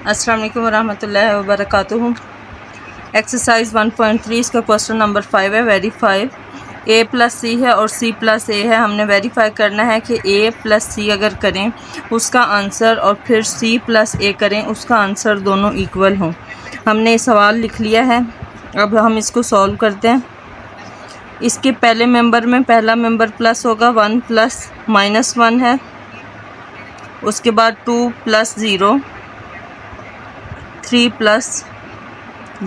अस्सलाम वालेकुम वरहमतुल्लाहि वबरकातुहू। एक्सरसाइज 1.3 इसका क्वेश्चन नंबर 5 है। वेरीफाई a प्लस सी है और c प्लस a है। हमने वेरीफाई करना है कि a प्लस सी अगर करें उसका आंसर और फिर c प्लस a करें उसका आंसर दोनों इक्वल हों। हमने ये सवाल लिख लिया है। अब हम इसको सॉल्व करते हैं। इसके पहले मेंबर में पहला मेंबर प्लस होगा, 1 प्लस -1 है। उसके बाद 2 plus 0, 3 plus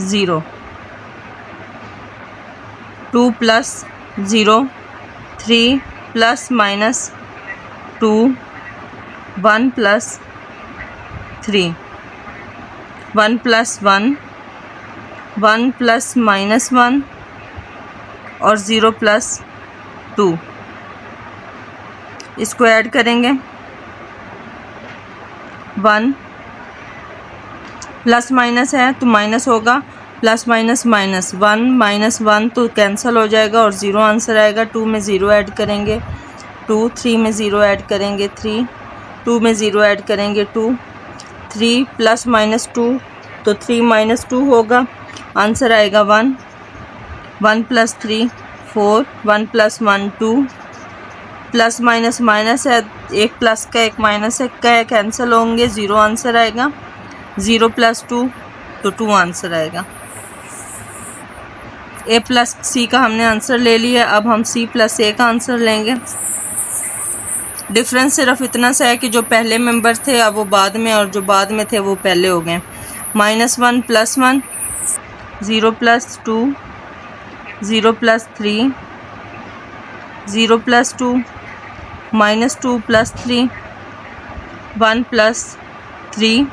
0, 2 plus 0, 3 plus -2, 1 plus 3, 1 plus 1, 1 plus -1 और 0 प्लस 2। इसको ऐड करेंगे। 1 प्लस माइनस है तो माइनस होगा, प्लस माइनस माइनस, 1 -1 तो कैंसिल हो जाएगा और 0 आंसर आएगा। 2 में 0 ऐड करेंगे 2, 3 में 0 ऐड करेंगे 3, 2 में 0 ऐड करेंगे 2, 3 प्लस -2 तो 3 - 2 होगा, आंसर आएगा 1, 1 plus 3 4, 1 plus 1 2, plus minus minus है, एक प्लस का एक माइनस का है, कैंसिल होंगे, 0 आंसर आएगा। 0 प्लस 2 तो 2 आंसर आएगा। a प्लस सी का हमने आंसर ले लिया। अब हम c प्लस a का आंसर लेंगे। डिफरेंस सिर्फ इतना सा है कि जो पहले मेंबर थे अब वो बाद में, और जो बाद में थे वो पहले हो गए। -1 plus 1, 0 plus 2, 0 plus 3, 0 plus 2, -2 plus 3, 1 plus 3,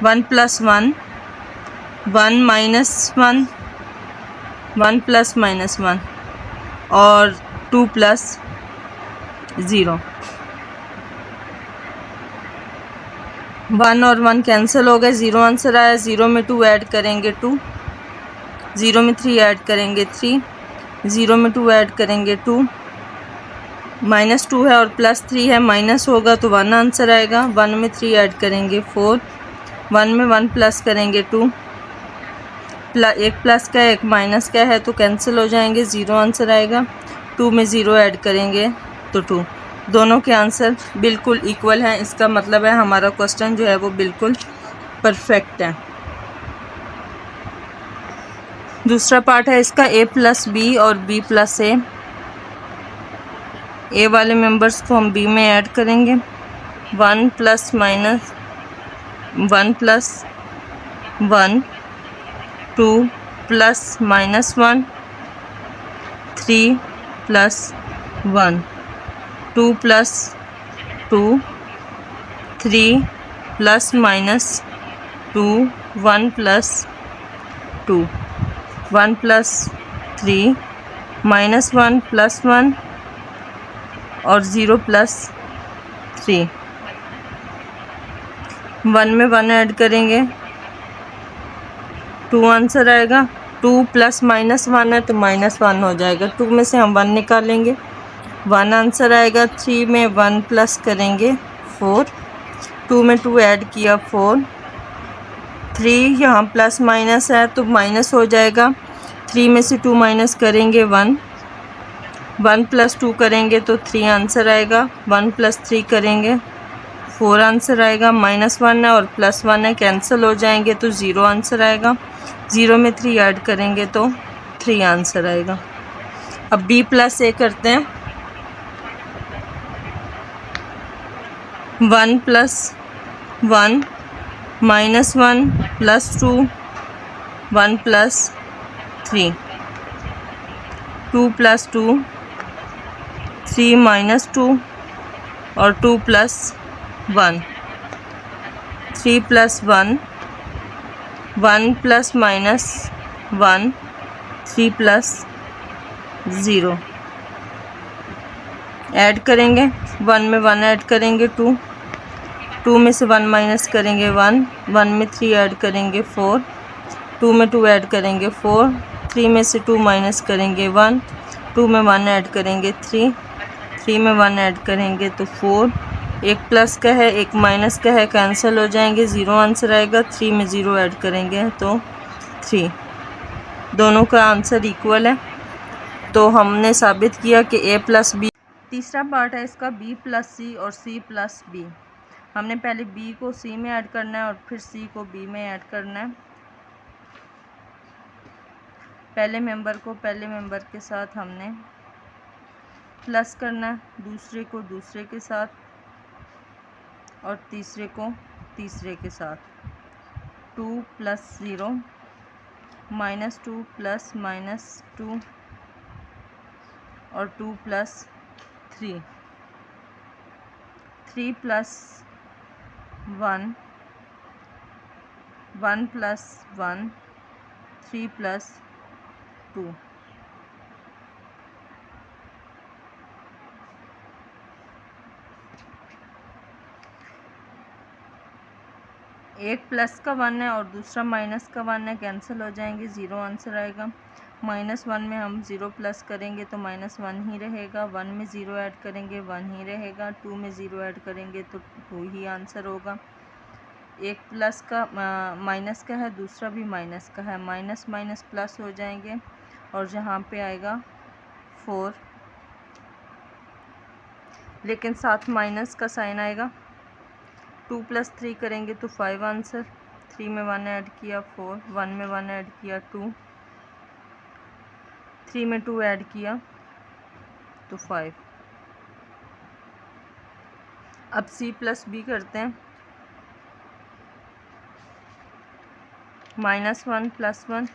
1 plus 1, 1 minus 1, 1 plus -1 और 2 प्लस 0। 1 और 1 कैंसिल हो गए, 0 आंसर आया। 0 में 2 ऐड करेंगे 2, 0 में 3 ऐड करेंगे 3, 0 में 2 ऐड करेंगे 2, -2 है और प्लस 3 है, माइनस होगा तो 1 आंसर आएगा। 1 में 3 ऐड करेंगे 4, 1 में 1 प्लस करेंगे 2, एक प्लस का एक माइनस का है तो कैंसिल हो जाएंगे, 0 आंसर आएगा। 2 में 0 ऐड करेंगे तो 2। दोनों के आंसर बिल्कुल इक्वल हैं। इसका मतलब है हमारा क्वेश्चन जो है वो बिल्कुल परफेक्ट है। दूसरा पार्ट है इसका, a प्लस बी और b प्लस a। a वाले मेंबर्स को हम b में ऐड करेंगे। 1 plus minus 1 plus 1, 2 plus -1, 3 plus 1, 2 plus 2, 3 plus -2, 1 plus 2, 1 plus 3, -1 plus 1 और 0 प्लस 3। 1 में 1 ऐड करेंगे 2 आंसर आएगा। 2 प्लस -1 है तो -1 हो जाएगा। 2 में से हम 1 निकालेंगे, 1 आंसर आएगा। 3 में 1 प्लस करेंगे 4, 2 में 2 ऐड किया 4, 3 यहाँ प्लस माइनस है तो माइनस हो जाएगा। 3 में से 2 माइनस करेंगे 1, 1 प्लस 2 करेंगे तो 3 आंसर आएगा। 1 प्लस 3 करेंगे 4 आंसर आएगा। -1 है और +1 है, कैंसिल हो जाएंगे तो 0 आंसर आएगा। 0 में 3 ऐड करेंगे तो 3 आंसर आएगा। अब b प्लस a करते हैं। 1 plus 1, -1 plus 2, 1 plus 3, 2 plus 2, 3 minus 2 और 2 plus 1, 3 plus 1, 1 plus -1, 3 plus 0 add करेंगे। 1 में 1 ऐड करेंगे 2, 2 में से 1 माइनस करेंगे 1, 1 में 3 ऐड करेंगे 4, 2 में 2 ऐड करेंगे 4, 3 में से 2 माइनस करेंगे 1, 2 में 1 ऐड करेंगे 3, 3 में 1 ऐड करेंगे तो 4, एक प्लस का है एक माइनस का है, कैंसिल हो जाएंगे, 0 आंसर आएगा। 3 में 0 ऐड करेंगे तो 3। दोनों का आंसर इक्वल है, तो हमने साबित किया कि a प्लस बी। तीसरा पार्ट है इसका b प्लस सी और c प्लस बी। हमने पहले b को c में ऐड करना है और फिर c को b में ऐड करना है। पहले मेंबर को पहले मेंबर के साथ हमने प्लस करना है, दूसरे को दूसरे के साथ और तीसरे को तीसरे के साथ। 2 प्लस 0 -2 प्लस -2 और 2 प्लस 3। 3 plus 1 1 plus 1 3 plus 2। एक प्लस का 1 है और दूसरा माइनस का 1 है, कैंसिल हो जाएंगे, 0 आंसर आएगा। -1 में हम 0 प्लस करेंगे तो -1 ही रहेगा। 1 में 0 ऐड करेंगे 1 ही रहेगा। 2 में 0 ऐड करेंगे तो 2 ही आंसर होगा। एक प्लस का माइनस का है, दूसरा भी माइनस का है, माइनस माइनस प्लस हो जाएंगे और जहाँ पे आएगा 4, लेकिन साथ माइनस का साइन आएगा। 2 प्लस 3 करेंगे तो 5 आंसर। 3 में 1 ऐड किया 4, 1 में 1 ऐड किया 2, 3 में 2 ऐड किया तो 5। अब c प्लस बी करते हैं। -1 plus 1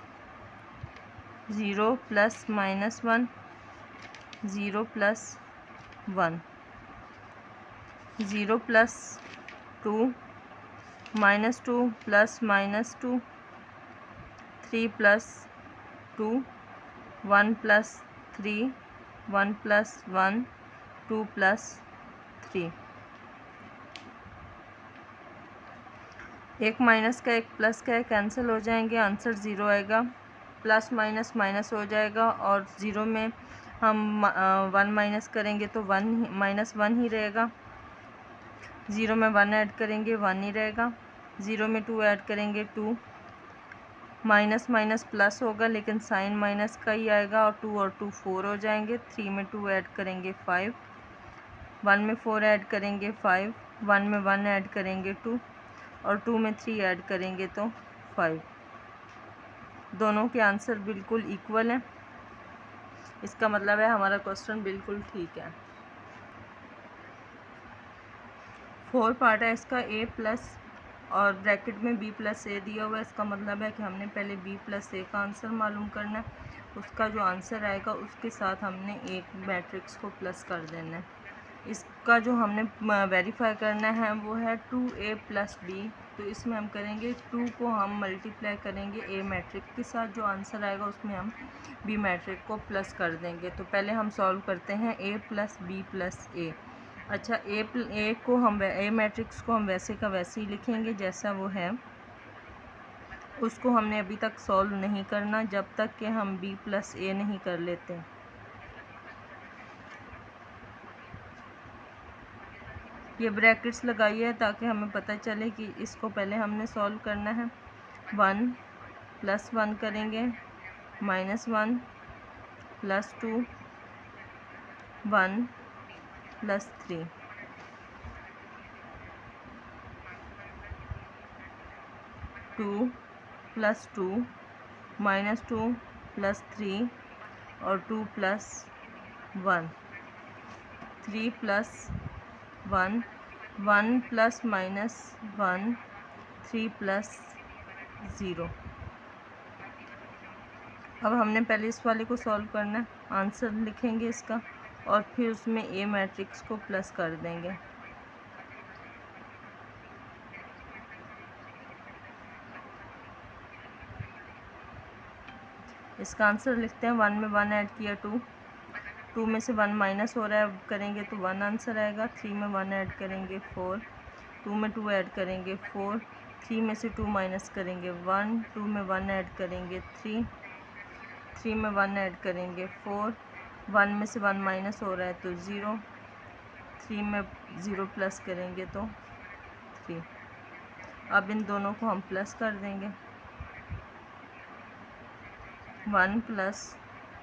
0 plus -1 0 plus 1 0 plus 2 -2 plus -2 3 plus 2 1 plus 3 1 plus 1 2 plus 3। एक माइनस का एक प्लस का है, कैंसिल हो जाएंगे, आंसर 0 आएगा। प्लस माइनस माइनस हो जाएगा और 0 में हम 1 माइनस करेंगे तो 1 -1 ही रहेगा। 0 में 1 ऐड करेंगे 1 ही रहेगा। 0 में 2 ऐड करेंगे 2। माइनस माइनस प्लस होगा लेकिन साइन माइनस का ही आएगा और 2 और 2 4 हो जाएंगे। 3 में 2 ऐड करेंगे 5। 1 में 4 ऐड करेंगे 5। 1 में 1 ऐड करेंगे 2 और 2 में 3 ऐड करेंगे तो 5। दोनों के आंसर बिल्कुल इक्वल हैं। इसका मतलब है हमारा क्वेश्चन बिल्कुल ठीक है। 4 पार्ट है इसका, a प्लस और ब्रैकेट में b प्लस a दिया हुआ है। इसका मतलब है कि हमने पहले b प्लस a का आंसर मालूम करना है, उसका जो आंसर आएगा उसके साथ हमने एक मैट्रिक्स को प्लस कर देना है। इसका जो हमने वेरीफाई करना है वो है 2a प्लस b। तो इसमें हम करेंगे 2 को हम मल्टीप्लाई करेंगे a मैट्रिक्स के साथ, जो आंसर आएगा उसमें हम b मैट्रिक्स को प्लस कर देंगे। तो पहले हम सॉल्व करते हैं a plus b plus a। अच्छा, a मैट्रिक्स को हम वैसे का वैसे ही लिखेंगे जैसा वो है, उसको हमने अभी तक सॉल्व नहीं करना जब तक कि हम b प्लस a नहीं कर लेते। ये ब्रैकेट्स लगाई है ताकि हमें पता चले कि इसको पहले हमने सॉल्व करना है। 1 प्लस 1 करेंगे, -1 प्लस 2 1 प्लस 3। 2 प्लस 2 -2 प्लस 3 और 2 प्लस 1। 3 plus 1 1 plus -1 3 plus 0। अब हमने पहले इस वाले को सॉल्व करना है, आंसर लिखेंगे इसका और फिर उसमें a मैट्रिक्स को प्लस कर देंगे। इसका आंसर लिखते हैं। 1 में 1 ऐड किया 2, 2 में से 1 माइनस हो रहा है, अब करेंगे तो 1 आंसर आएगा। 3 में 1 ऐड करेंगे 4, 2 में 2 ऐड करेंगे 4, 3 में से 2 माइनस करेंगे 1, 2 में 1 ऐड करेंगे 3, 3 में 1 ऐड करेंगे 4, 1 में से 1 माइनस हो रहा है तो 0, 3 में 0 प्लस करेंगे तो 3। अब इन दोनों को हम प्लस कर देंगे। 1 plus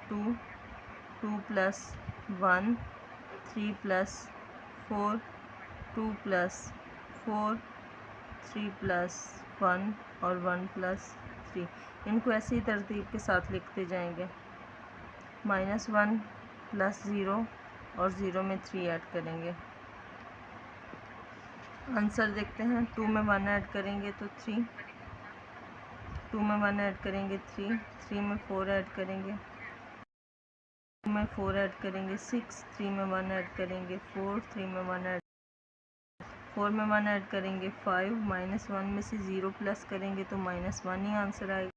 2, 2 plus 1, 3 plus 4, 2 plus 4, 3 plus 1 और 1 प्लस 3। इनको ऐसी ही तरतीब के साथ लिखते जाएंगे। -1 प्लस 0 और 0 में 3 ऐड करेंगे। आंसर देखते हैं। 2 में 1 ऐड करेंगे तो 3, 2 में 1 ऐड करेंगे 3, 3 में 4 ऐड करेंगे, 2 में 4 ऐड करेंगे 6, 3 में 1 ऐड करेंगे 4, 3 में 1 ऐड 4 में 1 ऐड करेंगे 5, -1 में से 0 प्लस करेंगे तो -1 ही आंसर आएगा।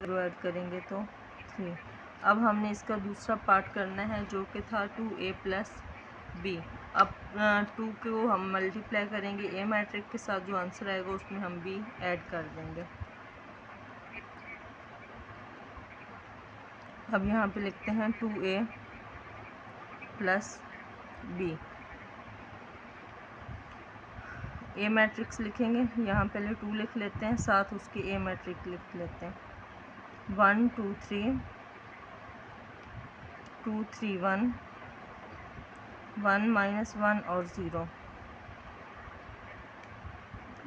0 ऐड करेंगे तो 3। अब हमने इसका दूसरा पार्ट करना है जो कि था 2a प्लस b। अब 2 को हम मल्टीप्लाई करेंगे a मैट्रिक्स के साथ, जो आंसर आएगा उसमें हम b ऐड कर देंगे। अब यहाँ पे लिखते हैं 2a प्लस b। ए मैट्रिक्स लिखेंगे, यहाँ पहले 2 लिख लेते हैं, साथ उसके ए मैट्रिक्स लिख लेते हैं। 1 2 3, 2 3 1, 1 -1 और 0।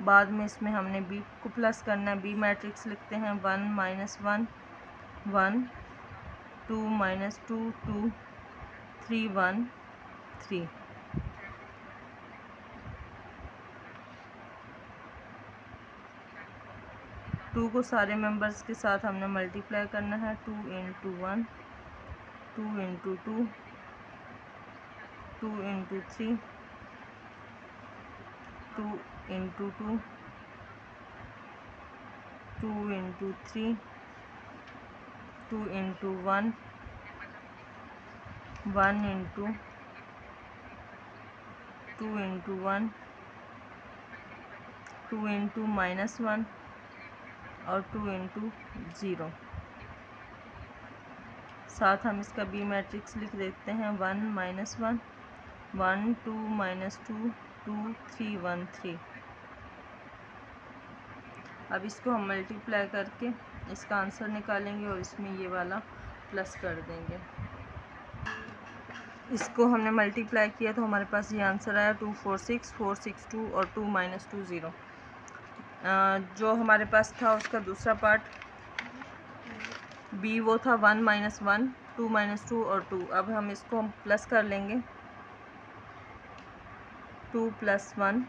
बाद में इसमें हमने b को प्लस करना है। b मैट्रिक्स लिखते हैं 1 -1 1, 2 -2 2, 3 1 3। 2 को सारे मेंबर्स के साथ हमने मल्टीप्लाई करना है। 2 × 1, 2 × 2, 2 × 3, 2 × 2, 2 × 3, 2 × 1, 1 × 2 × 1, 2 × -1 और 2 × 0। साथ हम इसका b मैट्रिक्स लिख देते हैं 1 -1 1 2 -2 2 3 1 3। अब इसको हम मल्टीप्लाई करके इसका आंसर निकालेंगे और इसमें ये वाला प्लस कर देंगे। इसको हमने मल्टीप्लाई किया तो हमारे पास ये आंसर आया 246 462 और 2 -2 0। जो हमारे पास था उसका दूसरा पार्ट b वो था 1 -1 2 -2 और 2। अब हम इसको हम प्लस कर लेंगे। 2 + 1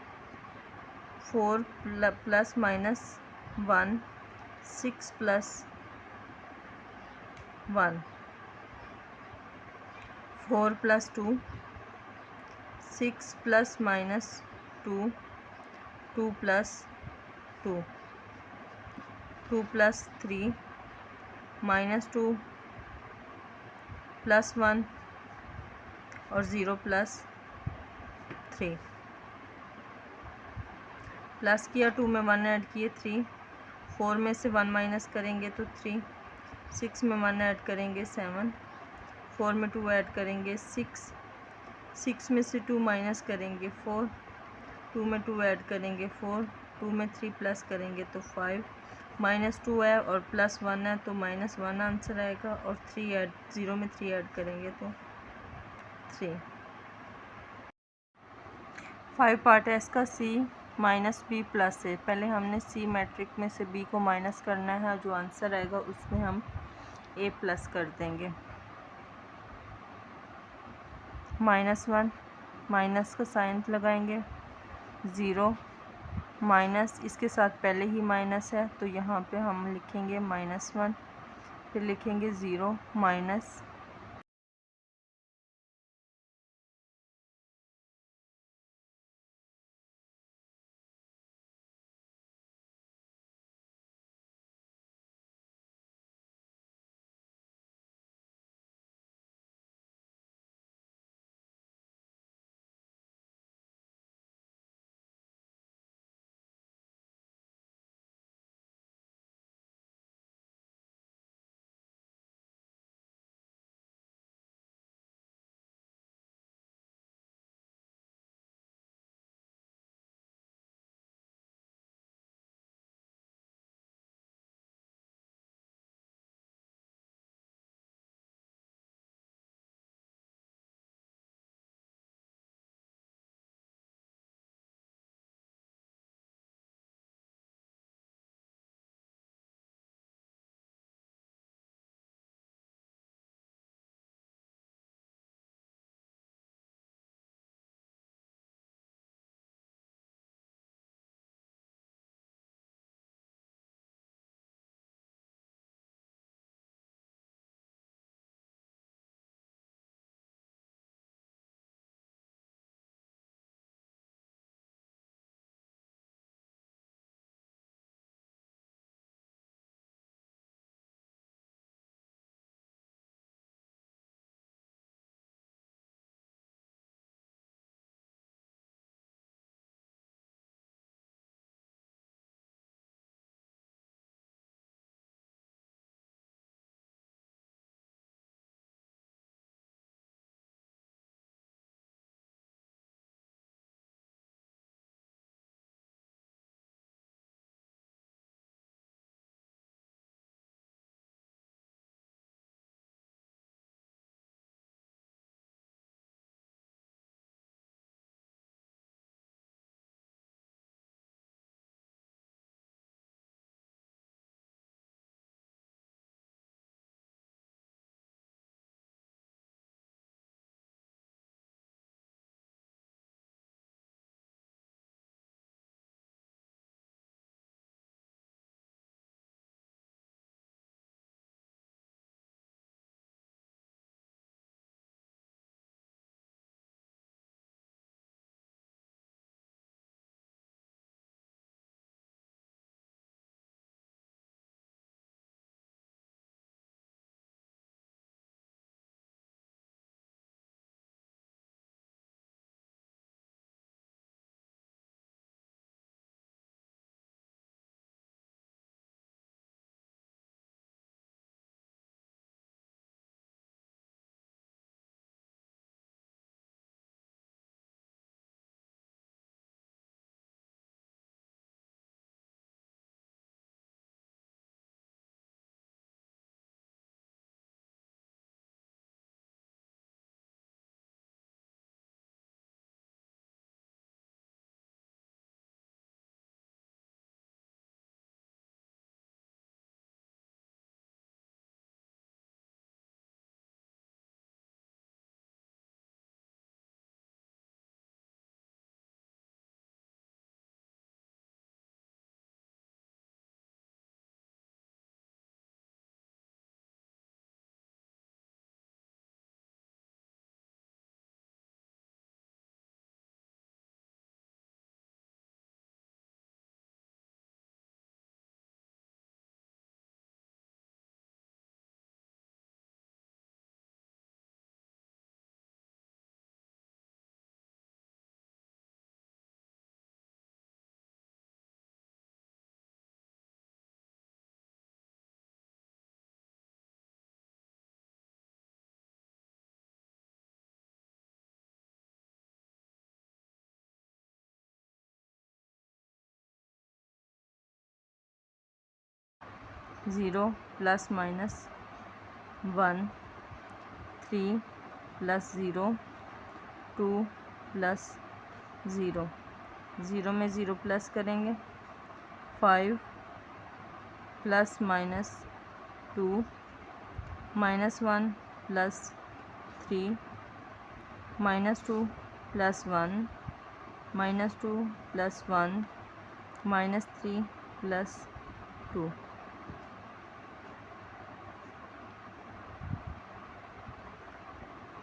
4 + -1 6 + 1 4 + 2 6 + -2 2 + 2 2 + 3 -2 + 1 और 0 + 3। प्लस किया, 2 में 1 ऐड किए 3, 4 में से 1 माइनस करेंगे तो 3, 6 में 1 ऐड करेंगे 7, 4 में 2 ऐड करेंगे 6, 6 में से 2 माइनस करेंगे 4, 2 में 2 ऐड करेंगे 4, 2 में 3 प्लस करेंगे तो 5, -2 है और +1 है तो -1 आंसर आएगा। और 3 ऐड 0 में 3 ऐड करेंगे तो 3। 5 पार्ट है इसका c -b प्लस a। पहले हमने c मैट्रिक में से b को माइनस करना है, जो आंसर आएगा उसमें हम a प्लस कर देंगे। -1 माइनस का साइन लगाएंगे, 0 माइनस इसके साथ पहले ही माइनस है तो यहाँ पे हम लिखेंगे -1, फिर लिखेंगे 0 minus 0 plus minus 1, 3 plus 0, 2 plus 0, 0 में 0 प्लस करेंगे, 5 plus minus 2, -1 plus 3, -2 plus 1, -2 plus 1, -3 plus 2।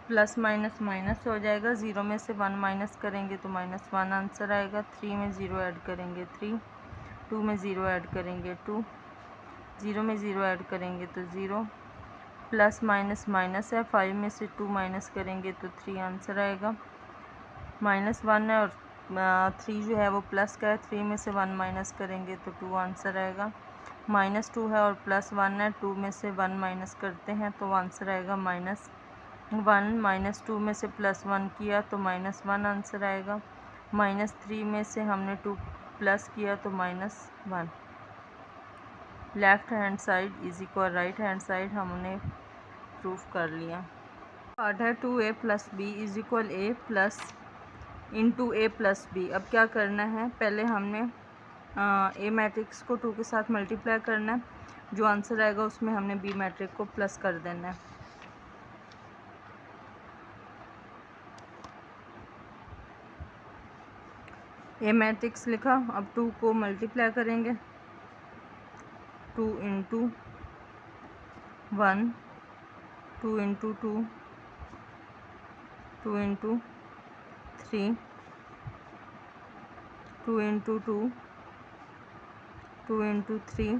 Plus minus minus हो जाएगा, 0 में से 1 माइनस करेंगे तो -1 आंसर आएगा। 3 में 0 ऐड करेंगे 3, 2 में 0 ऐड करेंगे 2, 0 में 0 ऐड करेंगे तो 0, प्लस माइनस माइनस है, 5 में से 2 माइनस करेंगे तो 3 आंसर आएगा। -1 है और 3 जो है वो प्लस का है, 3 में से 1 माइनस करेंगे तो 2 आंसर आएगा। -2 है और +1 है, 2 में से 1 माइनस करते हैं तो आंसर आएगा -1, -2 में से +1 किया तो -1 आंसर आएगा। -3 में से हमने 2 प्लस किया तो -1। Left hand side is equal right hand side हमने प्रूफ कर लिया। पार्ट है 2a plus b is equal a plus into a plus b. अब क्या करना है, पहले हमने a मैट्रिक्स को 2 के साथ मल्टीप्लाई करना है, जो आंसर आएगा उसमें हमने b मैट्रिक्स को प्लस कर देना है। ए मैट्रिक्स लिखा, अब 2 को मल्टीप्लाई करेंगे, 2 into 1, 2 into 2, 2 into 3, 2 into 2, 2 into 3,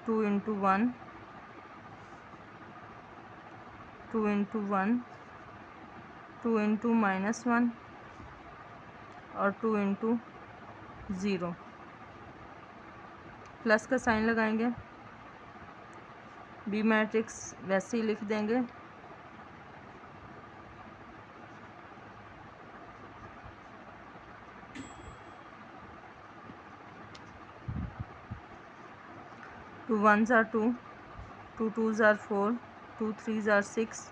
2 into 1, 2 into 1, 2 into -1 और 2 इंटू 0। प्लस का साइन लगाएंगे, बी मैट्रिक्स वैसे ही लिख देंगे, to 1s are 2, 2 2s are 4, 2 3s are 6,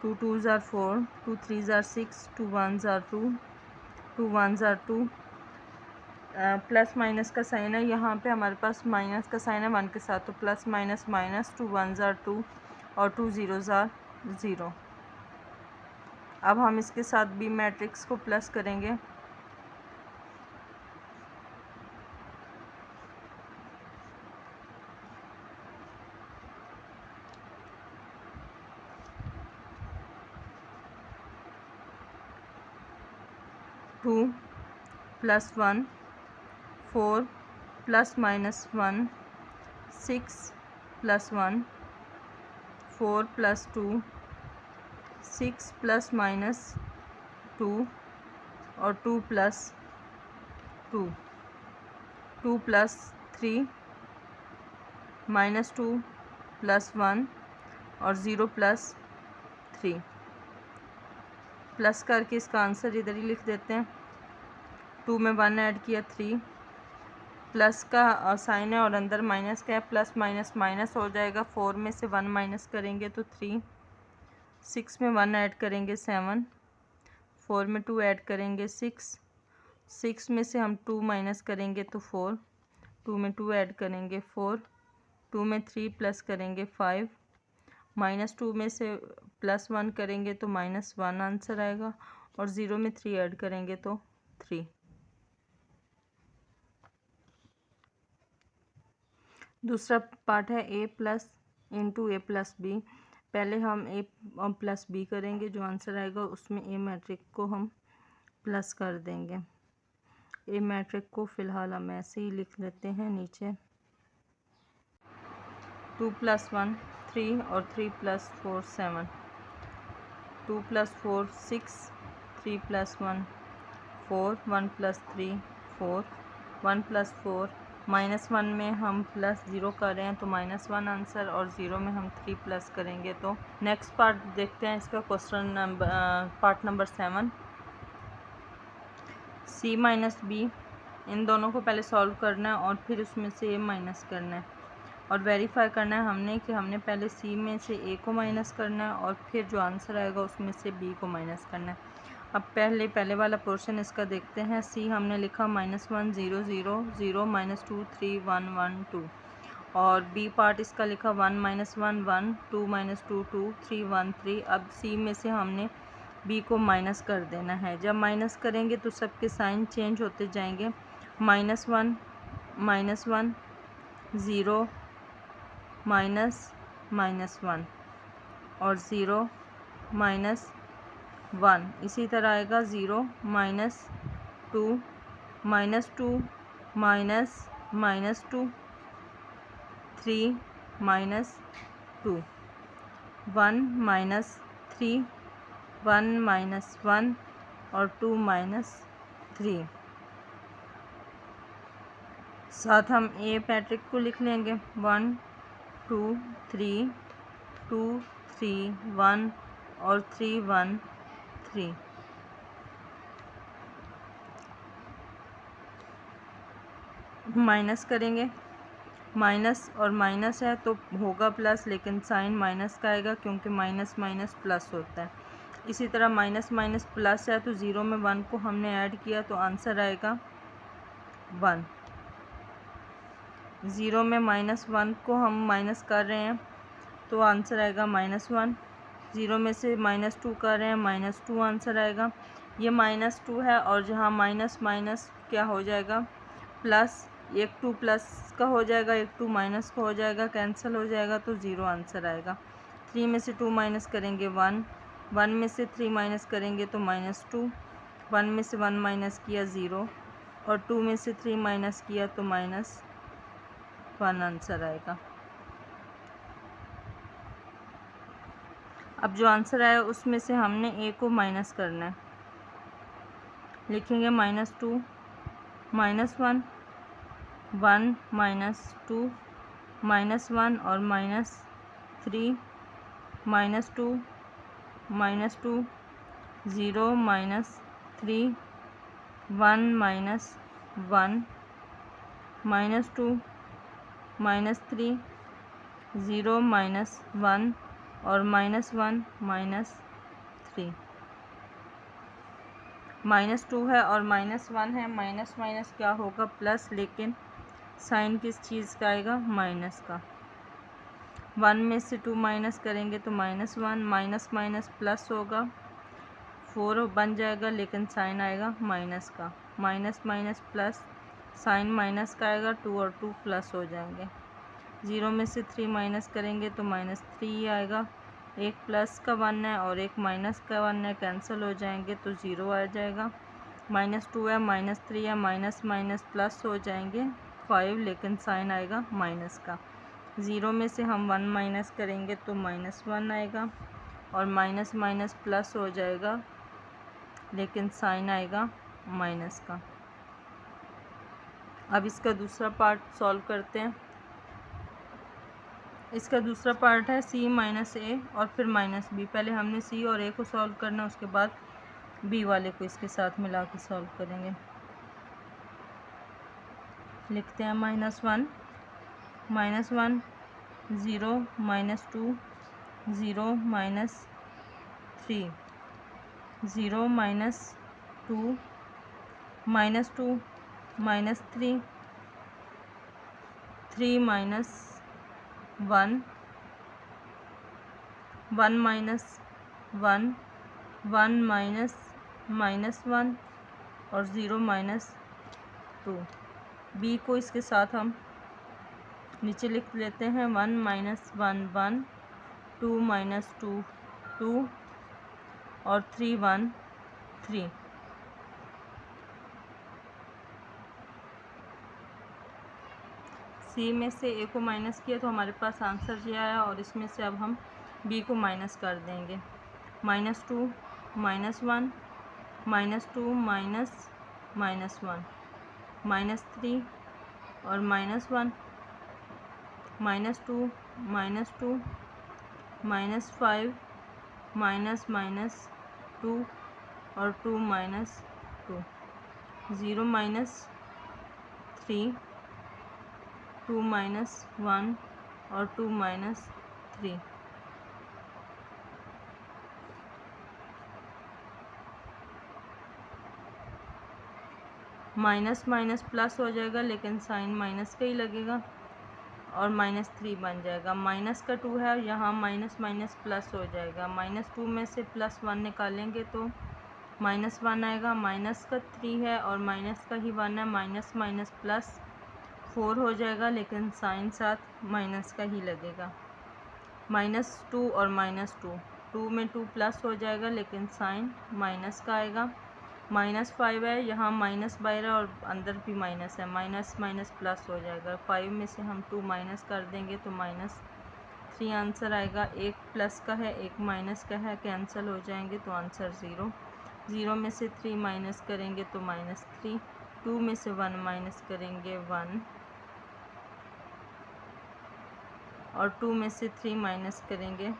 2 2s are 4, 2 3s are 6, 2 1s are 2, 2 1s are 2। Plus minus का sign है, यहाँ पे हमारे पास माइनस का साइन है 1 के साथ, तो plus minus minus, 2 1s are 2 और 2 0s are 0। अब हम इसके साथ बी मैट्रिक्स को प्लस करेंगे, two plus 1, 4 plus minus 1, 6 plus 1, 4 plus 2, 6 plus minus 2 और 2 प्लस 2, 2 प्लस 3, -2 प्लस 1 और 0 प्लस 3। प्लस करके इसका आंसर इधर ही लिख देते हैं। 2 में 1 ऐड किया 3, प्लस का साइन है और अंदर माइनस का है, प्लस माइनस माइनस हो जाएगा। 4 में से 1 माइनस करेंगे तो 3, 6 में 1 ऐड करेंगे 7, 4 में 2 ऐड करेंगे 6, 6 में से हम 2 माइनस करेंगे तो 4, 2 में 2 ऐड करेंगे 4, 2 में 3 प्लस करेंगे 5, -2 में से +1 करेंगे तो -1 आंसर आएगा और 0 में 3 ऐड करेंगे तो 3। दूसरा पार्ट है a plus into a plus b. पहले हम a प्लस बी करेंगे, जो आंसर आएगा उसमें a मैट्रिक्स को हम प्लस कर देंगे। a मैट्रिक्स को फ़िलहाल हम ऐसे ही लिख लेते हैं नीचे, 2 + 1 3 और 3 + 4 7, 2 + 4 6, 3 + 1 4, 1 + 3 4, 1 + 4, -1 में हम +0 कर रहे हैं तो -1 आंसर और 0 में हम 3 प्लस करेंगे तो। नेक्स्ट पार्ट देखते हैं इसका, question number part number 7। c - b इन दोनों को पहले सॉल्व करना है और फिर उसमें से ए माइनस करना है और वेरीफाई करना है हमने कि हमने पहले सी में से ए को माइनस करना है और फिर जो आंसर आएगा उसमें से बी को माइनस करना है। अब पहले वाला पोर्शन इसका देखते हैं। सी हमने लिखा -1 0 0 0 -2 3 1 1 2 और बी पार्ट इसका लिखा 1 -1 1 2 -2 2 3 1 3। अब सी में से हमने बी को माइनस कर देना है। जब माइनस करेंगे तो सबके साइन चेंज होते जाएंगे। -1 -1 0 -1 और 0 -1 इसी तरह आएगा। 0 -2 -2 -2 3 -2 1 -3 1 -1 और 2 -3। साथ हम ए पैट्रिक को लिख लेंगे 1 2 3 2 3 1 और 3 1 3। माइनस करेंगे, माइनस और माइनस है तो होगा प्लस, लेकिन साइन माइनस का आएगा क्योंकि माइनस माइनस प्लस होता है। इसी तरह माइनस माइनस प्लस है तो 0 में 1 को हमने ऐड किया तो आंसर आएगा 1। 0 में -1 को हम माइनस कर रहे हैं तो आंसर आएगा -1। 0 में से -2 कर रहे हैं, -2 आंसर आएगा। ये -2 है और जहाँ माइनस माइनस क्या हो जाएगा प्लस, एक 2 प्लस का हो जाएगा, एक 2 माइनस का हो जाएगा, कैंसिल हो जाएगा तो 0 आंसर आएगा। 3 में से 2 माइनस करेंगे 1, 1 में से 3 माइनस करेंगे तो -2, 1 में से 1 माइनस किया 0 और 2 में से 3 माइनस किया तो -1 आंसर आएगा। अब जो आंसर आया उसमें से हमने ए को माइनस करना है। लिखेंगे -2 -1 1 -2 -1 और -3 -2 -2 0 -3 1 -1 -2 -3 0 -1 और -1 -3। -2 है और -1 है, माइनस माइनस क्या होगा प्लस, लेकिन साइन किस चीज़ का आएगा माइनस का। 1 में से 2 माइनस करेंगे तो -1, माइनस माइनस प्लस होगा, 4 बन जाएगा लेकिन साइन आएगा माइनस का। Minus minus plus, sign minus का आएगा, 2 और 2 प्लस हो जाएंगे। 0 में से 3 माइनस करेंगे तो -3 आएगा, एक प्लस का 1 है और एक माइनस का 1 है, कैंसिल हो जाएंगे तो 0 आ जाएगा। -2 है, -3 है, माइनस माइनस प्लस हो जाएंगे 5, लेकिन साइन आएगा माइनस का। 0 में से हम 1 माइनस करेंगे तो -1 आएगा और माइनस माइनस प्लस हो जाएगा लेकिन साइन आएगा माइनस का। अब इसका दूसरा पार्ट सॉल्व करते हैं। इसका दूसरा पार्ट है c - a और फिर -b। पहले हमने c और a को सॉल्व करना है, उसके बाद b वाले को इसके साथ मिला के सॉल्व करेंगे। लिखते हैं -1 -1 0 -2 0 -3 0 -2 -2 -3 3 -1 1 -1 1 -1 और 0 -2। b को इसके साथ हम नीचे लिख लेते हैं 1 -1 1 2 -2 2 और 3 1 3। सी में से ए को माइनस किया तो हमारे पास आंसर ये आया और इसमें से अब हम बी को माइनस कर देंगे। -2 -1 -2 -1 -3 और -1 -2 -2 -5 -2 और 2 -2 0 3, 2 माइनस 1 और 2 माइनस 3। माइनस माइनस प्लस हो जाएगा लेकिन साइन माइनस का ही लगेगा और -3 बन जाएगा। माइनस का 2 है, यहाँ माइनस माइनस प्लस हो जाएगा। -2 में से +1 निकालेंगे तो -1 आएगा। माइनस का 3 है और माइनस का ही 1 है, माइनस माइनस प्लस 4 हो जाएगा लेकिन साइन साथ माइनस का ही लगेगा। -2 और -2, 2 में 2 प्लस हो जाएगा लेकिन साइन माइनस का आएगा। -5 है, यहाँ माइनस बाहर है और अंदर भी माइनस है, माइनस माइनस प्लस हो जाएगा। 5 में से हम 2 माइनस कर देंगे तो -3 आंसर आएगा। एक प्लस का है, एक माइनस का है, कैंसिल हो जाएंगे तो आंसर 0। 0 में से 3 माइनस करेंगे तो -3। 2 में से 1 माइनस करेंगे 1 और 2 में से 3 माइनस करेंगे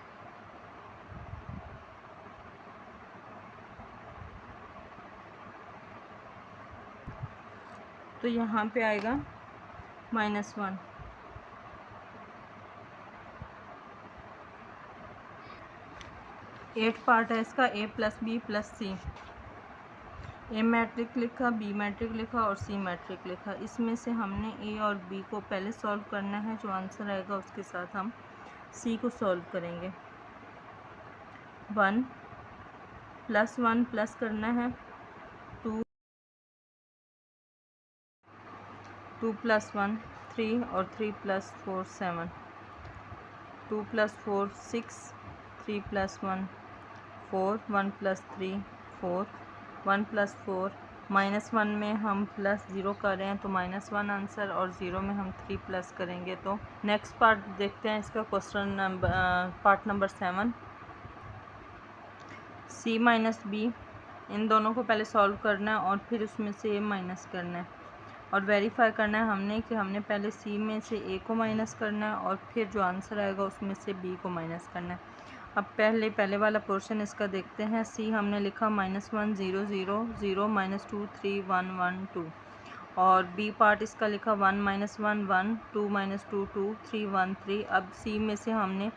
तो यहाँ पे आएगा -1। एट पार्ट है इसका, A + B + C। A matric लिखा, B मैट्रिक लिखा और C मैट्रिक लिखा। इसमें से हमने A और B को पहले सॉल्व करना है, जो आंसर आएगा उसके साथ हम C को सॉल्व करेंगे। 1 + 1 प्लस करना है 2, 2 + 1 3 और 3 + 4 7, 2 + 4 6, 3 + 1 4, 1 + 3 4, 1 + 4 -1 में हम +0 कर रहे हैं तो -1 आंसर, और 0 में हम 3 प्लस करेंगे तो। नेक्स्ट पार्ट देखते हैं इसका, question number part number 7। C - B, इन दोनों को पहले सॉल्व करना है और फिर उसमें से A माइनस करना है और वेरीफाई करना है हमने कि हमने पहले C में से A को माइनस करना है और फिर जो आंसर आएगा उसमें से B को माइनस करना है। अब पहले वाला पोर्शन इसका देखते हैं। C हमने लिखा -1 0 0 0 -2 3 1 1 2 और B पार्ट इसका लिखा 1 - 1 1 2 - 2 2 3 1 3। अब C में से हमने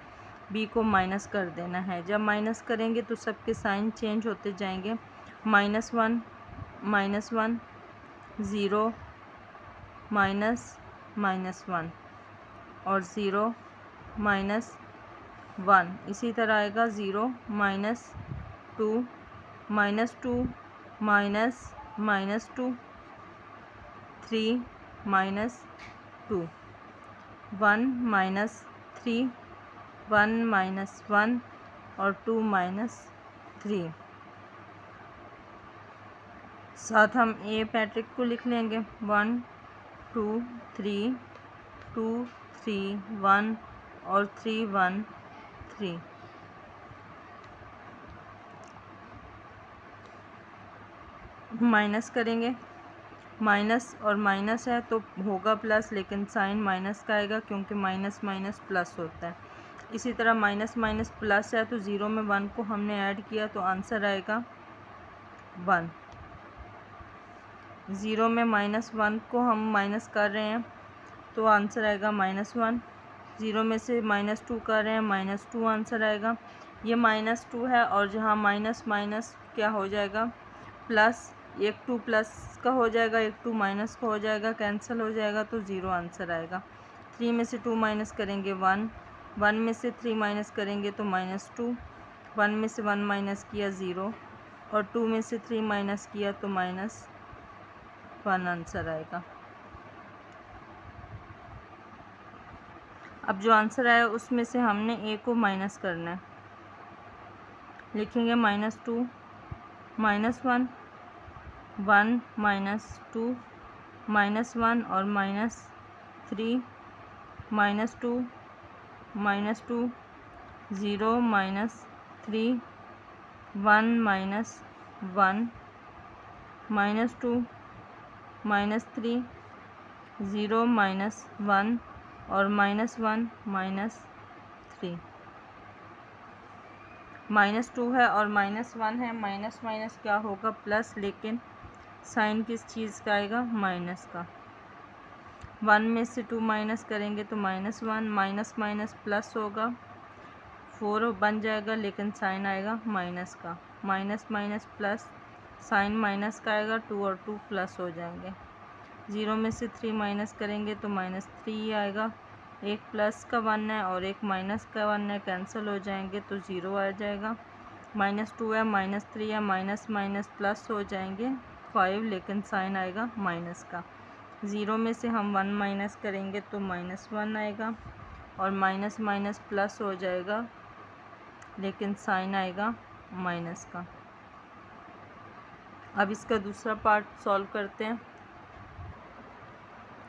B को माइनस कर देना है। जब माइनस करेंगे तो सबके साइन चेंज होते जाएंगे। -1 -1 0 -1 और 0 -1 इसी तरह आएगा। 0 -2 -2 -2 3 -2 1 -3 1 -1 और 2 -3। साथ हम A मैट्रिक को लिख लेंगे 1 2 3 2 3 1 और 3 1 3। माइनस करेंगे, माइनस और माइनस है तो होगा प्लस, लेकिन साइन माइनस का आएगा क्योंकि माइनस माइनस प्लस होता है। इसी तरह माइनस माइनस प्लस है तो 0 में 1 को हमने ऐड किया तो आंसर आएगा 1। 0 में -1 को हम माइनस कर रहे हैं तो आंसर आएगा -1। 0 में से -2 कर रहे हैं, -2 आंसर आएगा। ये -2 है और जहाँ माइनस माइनस क्या हो जाएगा प्लस, एक 2 प्लस का हो जाएगा, एक 2 माइनस का हो जाएगा, कैंसिल हो जाएगा तो 0 आंसर आएगा। 3 में से 2 माइनस करेंगे 1, 1 में से 3 माइनस करेंगे तो -2, 1 में से 1 माइनस किया 0 और 2 में से 3 माइनस किया तो -1 आंसर आएगा। अब जो आंसर आया उसमें से हमने A को माइनस करना है। लिखेंगे -2 -1 1 -2 -1 और -3 -2 -2 0 -3 1 -1 -2 -3 0 -1 और -1 -3। -2 है और -1 है, माइनस माइनस क्या होगा प्लस, लेकिन साइन किस चीज़ का आएगा, माइनस का। 1 में से 2 माइनस करेंगे तो -1, माइनस माइनस प्लस होगा, 4 बन जाएगा लेकिन साइन आएगा माइनस का, minus minus plus, sign minus का आएगा, 2 और 2 प्लस हो जाएंगे। 0 में से 3 माइनस करेंगे तो -3 आएगा, एक प्लस का 1 है और एक माइनस का 1 है, कैंसिल हो जाएंगे तो 0 आ जाएगा। -2 है, -3 है, माइनस माइनस प्लस हो जाएंगे 5, लेकिन साइन आएगा माइनस का। 0 में से हम 1 माइनस करेंगे तो -1 आएगा और माइनस माइनस प्लस हो जाएगा लेकिन साइन आएगा माइनस का। अब इसका दूसरा पार्ट सॉल्व करते हैं।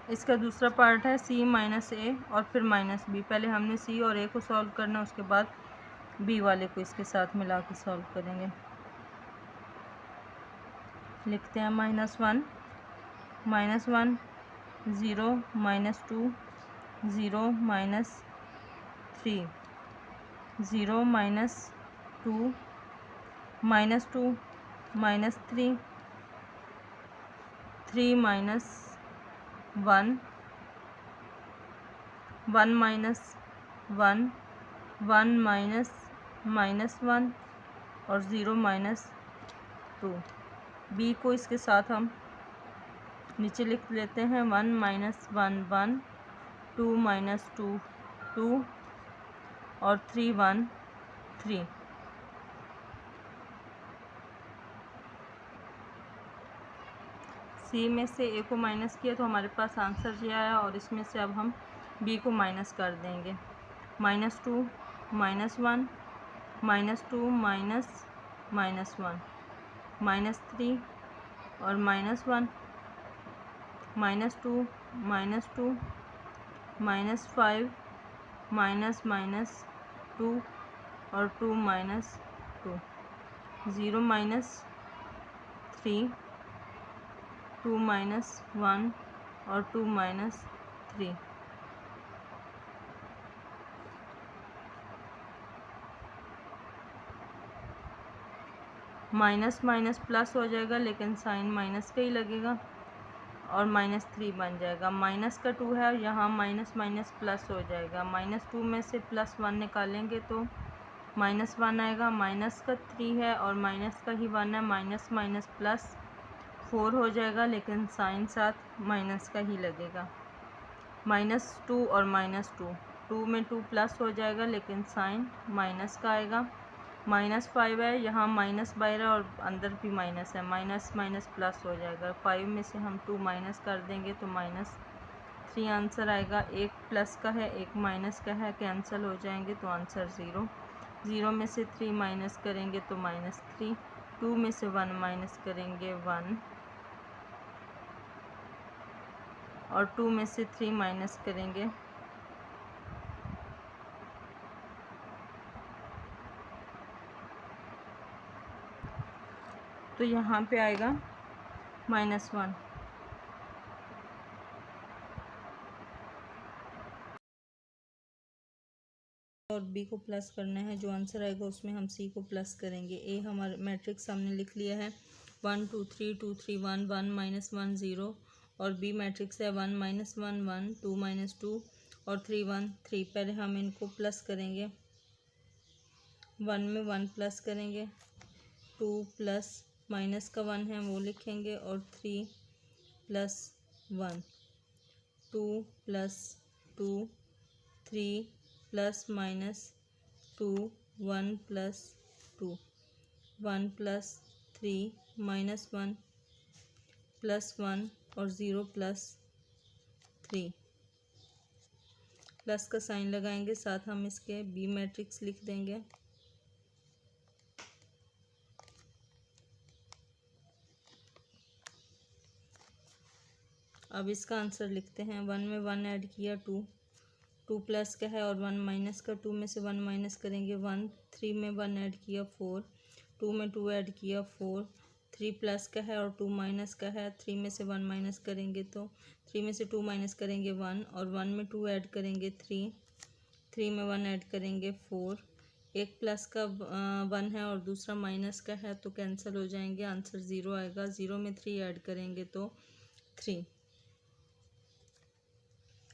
इसका दूसरा पार्ट है c माइनस ए और फिर माइनस बी। पहले हमने c और a को सॉल्व करना, उसके बाद b वाले को इसके साथ मिला के सॉल्व करेंगे। लिखते हैं -1, -1, 0, -2, 0, -3, 0, -2, -2, -3, 3 -1, 1 -1, 1 -1 और 0 -2। b को इसके साथ हम नीचे लिख लेते हैं। 1 -1 1, 2 -2 2 और 3 1 3। c में से a को माइनस किया तो हमारे पास आंसर ये आया और इसमें से अब हम b को माइनस कर देंगे। -2 -1 -2 -1 -3 और -1 -2 -2 -5 -2 और 2 -2, 0 -3, 2 -1 और 2 -3। माइनस माइनस प्लस हो जाएगा लेकिन साइन माइनस का ही लगेगा और -3 बन जाएगा। माइनस का 2 है, यहाँ माइनस माइनस प्लस हो जाएगा। -2 में से +1 निकालेंगे तो -1 आएगा। माइनस का 3 है और माइनस का ही 1 है, माइनस माइनस प्लस 4 हो जाएगा लेकिन साइन साथ माइनस का ही लगेगा। -2 और -2, 2 में 2 प्लस हो जाएगा लेकिन साइन माइनस का आएगा। -5 है, यहाँ माइनस बाहर है और अंदर भी माइनस है, माइनस माइनस प्लस हो जाएगा। 5 में से हम 2 माइनस कर देंगे तो -3 आंसर आएगा। एक प्लस का है, एक माइनस का है, कैंसिल हो जाएंगे तो आंसर 0। 0 में से 3 माइनस करेंगे तो -3, 2 में से 1 माइनस करेंगे 1 और 2 में से 3 माइनस करेंगे तो यहाँ पे आएगा -1। और b को प्लस करना है, जो आंसर आएगा उसमें हम c को प्लस करेंगे। a हमारा मैट्रिक्स हमने लिख लिया है 1 2 3 2 3 1 1 -1 0 और b मैट्रिक्स है 1 -1 1 2 -2 और 3 1 3। पहले हम इनको प्लस करेंगे। 1 में 1 प्लस करेंगे, 2 प्लस माइनस का 1 है वो लिखेंगे और 3 plus 1, 2 plus 2, 3 plus -2 1 plus 2, 1 plus 3 -1 plus 1 और 0 प्लस 3। प्लस का साइन लगाएंगे, साथ हम इसके बी मैट्रिक्स लिख देंगे। अब इसका आंसर लिखते हैं। 1 में 1 ऐड किया 2 प्लस का है और 1 माइनस का, 2 में से 1 माइनस करेंगे 1। 3 में 1 ऐड किया 4, 2 में 2 ऐड किया 4। 3 प्लस का है और 2 माइनस का है, 3 में से 1 माइनस करेंगे तो 3 में से 2 माइनस करेंगे 1 और 1 में 2 ऐड करेंगे 3। 3 में 1 ऐड करेंगे 4। एक प्लस का 1 है और दूसरा माइनस का है तो कैंसिल हो जाएंगे, आंसर 0 आएगा। 0 में 3 ऐड करेंगे तो 3।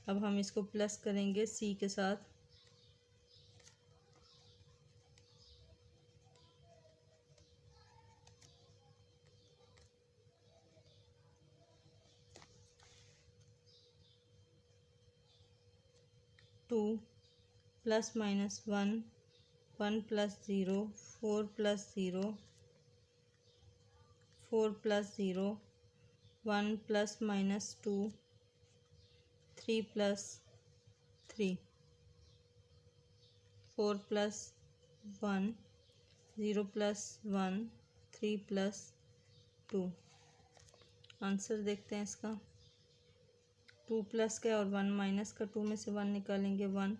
अब हम इसको प्लस करेंगे सी के साथ। Two plus minus one, one plus zero, four plus zero, four plus zero, one plus minus two, three plus three, four plus one, zero plus one, three plus two. Answer देखते हैं इसका। Two plus का और one minus का, two में से one निकालेंगे one,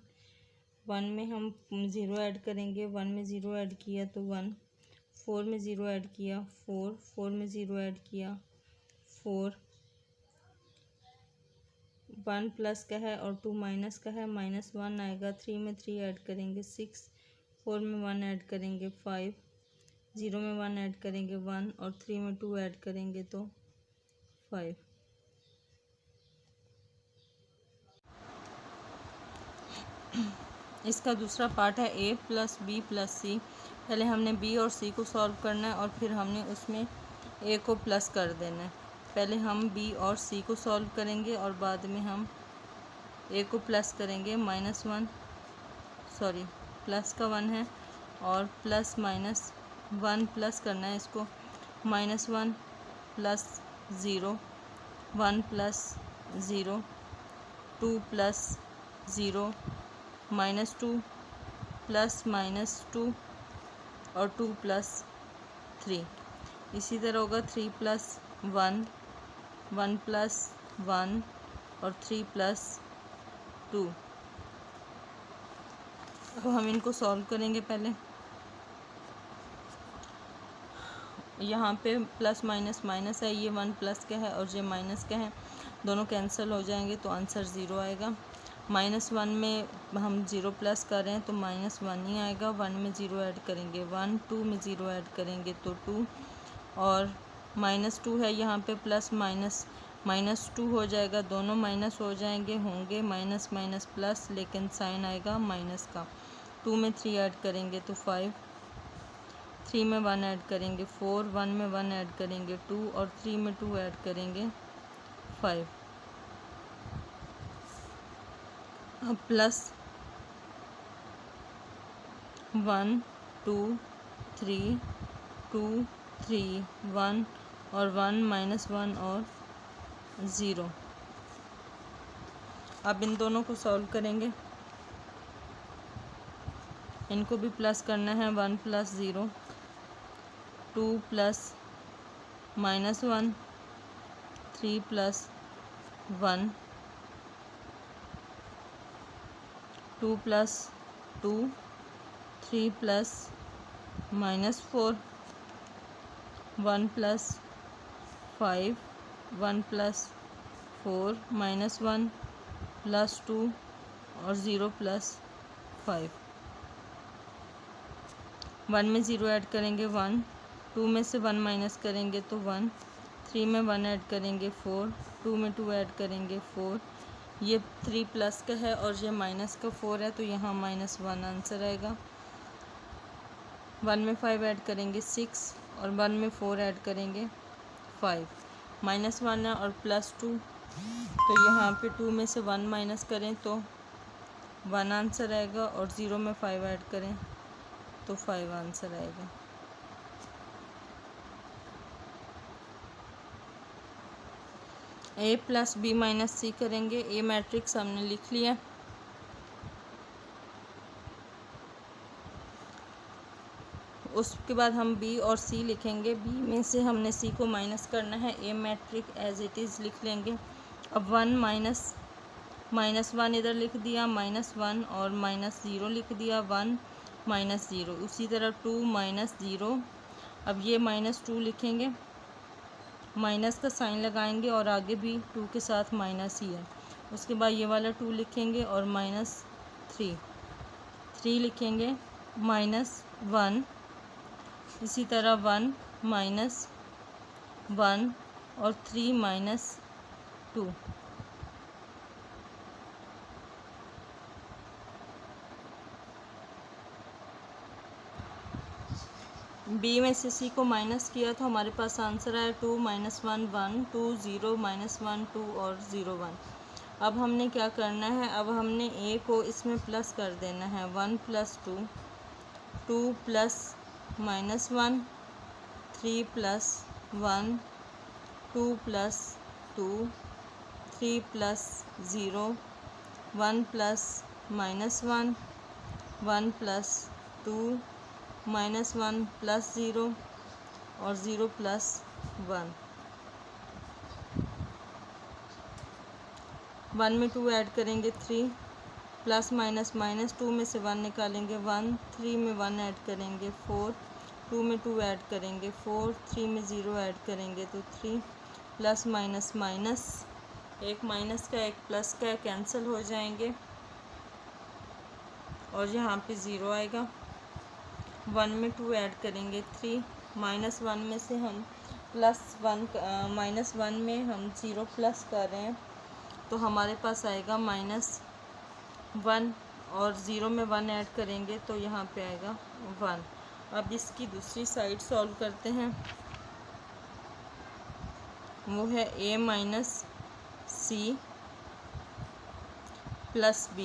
one में हम ज़ीरो ऐड करेंगे, वन में ज़ीरो ऐड किया तो वन, फोर में ज़ीरो ऐड किया फोर, फोर में ज़ीरो ऐड किया फोर, वन प्लस का है और टू माइनस का है, माइनस वन आएगा, थ्री में थ्री ऐड करेंगे सिक्स, फोर में वन ऐड करेंगे फाइव, ज़ीरो में वन ऐड करेंगे वन और थ्री में टू ऐड करेंगे तो फाइव। इसका दूसरा पार्ट है ए प्लस बी प्लस सी। पहले हमने बी और सी को सॉल्व करना है और फिर हमने उसमें ए को प्लस कर देना है। पहले हम बी और सी को सॉल्व करेंगे और बाद में हम ए को प्लस करेंगे। माइनस वन, सॉरी प्लस का वन है और प्लस माइनस वन प्लस करना है इसको। Minus one plus zero, one plus zero, two plus zero, minus two plus minus two और टू प्लस थ्री। इसी तरह होगा three plus one, one plus one और थ्री प्लस टू। अब हम इनको सॉल्व करेंगे। पहले यहाँ पे प्लस माइनस माइनस है, ये वन प्लस का है और ये माइनस का है, दोनों कैंसिल हो जाएंगे तो आंसर ज़ीरो आएगा। माइनस वन में हम ज़ीरो प्लस कर रहे हैं तो माइनस वन ही आएगा, वन में ज़ीरो ऐड करेंगे वन, टू में ज़ीरो ऐड करेंगे तो टू, और माइनस टू है यहाँ पे, प्लस माइनस माइनस टू हो जाएगा, दोनों माइनस हो जाएंगे, होंगे माइनस माइनस प्लस, लेकिन साइन आएगा माइनस का। टू में थ्री ऐड करेंगे तो फाइव, थ्री में वन ऐड करेंगे फोर, वन में वन ऐड करेंगे टू और थ्री में टू ऐड करेंगे फाइव। अब plus one two three, two three one और वन माइनस वन और ज़ीरो। अब इन दोनों को सॉल्व करेंगे, इनको भी प्लस करना है। One plus zero, two plus minus one, three plus one, two plus two, three plus minus four, one plus five, one plus four minus one plus two और ज़ीरो प्लस फाइव। वन में zero add करेंगे one, to में से one minus करेंगे तो one, three में one add करेंगे four, to में टू ऐड करेंगे फोर। ये थ्री प्लस का है और ये माइनस का फोर है तो यहाँ माइनस वन आंसर आएगा। वन में फाइव ऐड करेंगे सिक्स और वन में फोर ऐड करेंगे फाइव। माइनस वन है और प्लस टू, तो यहाँ पे टू में से वन माइनस करें तो वन आंसर आएगा और ज़ीरो में फाइव ऐड करें तो फाइव आंसर आएगा। ए प्लस बी माइनस सी करेंगे। ए मैट्रिक्स हमने लिख लिया। उसके बाद हम बी और सी लिखेंगे। बी में से हमने सी को माइनस करना है। ए मैट्रिक एज इट इज़ लिख लेंगे। अब वन माइनस वन इधर लिख दिया, माइनस वन और माइनस ज़ीरो लिख दिया, वन माइनस ज़ीरो। उसी तरह टू माइनस ज़ीरो। अब ये माइनस टू लिखेंगे, माइनस का साइन लगाएंगे और आगे भी टू के साथ माइनस ही है। उसके बाद ये वाला टू लिखेंगे और माइनस थ्री, थ्री लिखेंगे, माइनस वन, इसी तरह वन माइनस वन और थ्री माइनस टू। बी में से सी को माइनस किया तो हमारे पास आंसर आया 2 -1 1 2 0 -1 2 और 0 1। अब हमने क्या करना है, अब हमने ए को इसमें प्लस कर देना है। 1 + 2 2 + -1 3 + 1 2 + 2 3 + 0 1 + -1 1 + 2 -1 + 0 और 0 + 1। 1 में 2 ऐड करेंगे 3 प्लस माइनस माइनस 2 में से 1 निकालेंगे 1 3 में 1 ऐड करेंगे 4 2 में 2 ऐड करेंगे 4 3 में 0 ऐड करेंगे तो 3 प्लस माइनस माइनस, एक माइनस का एक प्लस का कैंसिल हो जाएंगे और यहाँ पे 0 आएगा। 1 में 2 ऐड करेंगे 3 -1 में से हम +1 -1 में हम 0 प्लस कर रहे हैं तो हमारे पास आएगा -1 और 0 में 1 ऐड करेंगे तो यहाँ पे आएगा 1। अब इसकी दूसरी साइड सॉल्व करते हैं, वो है a - c + b।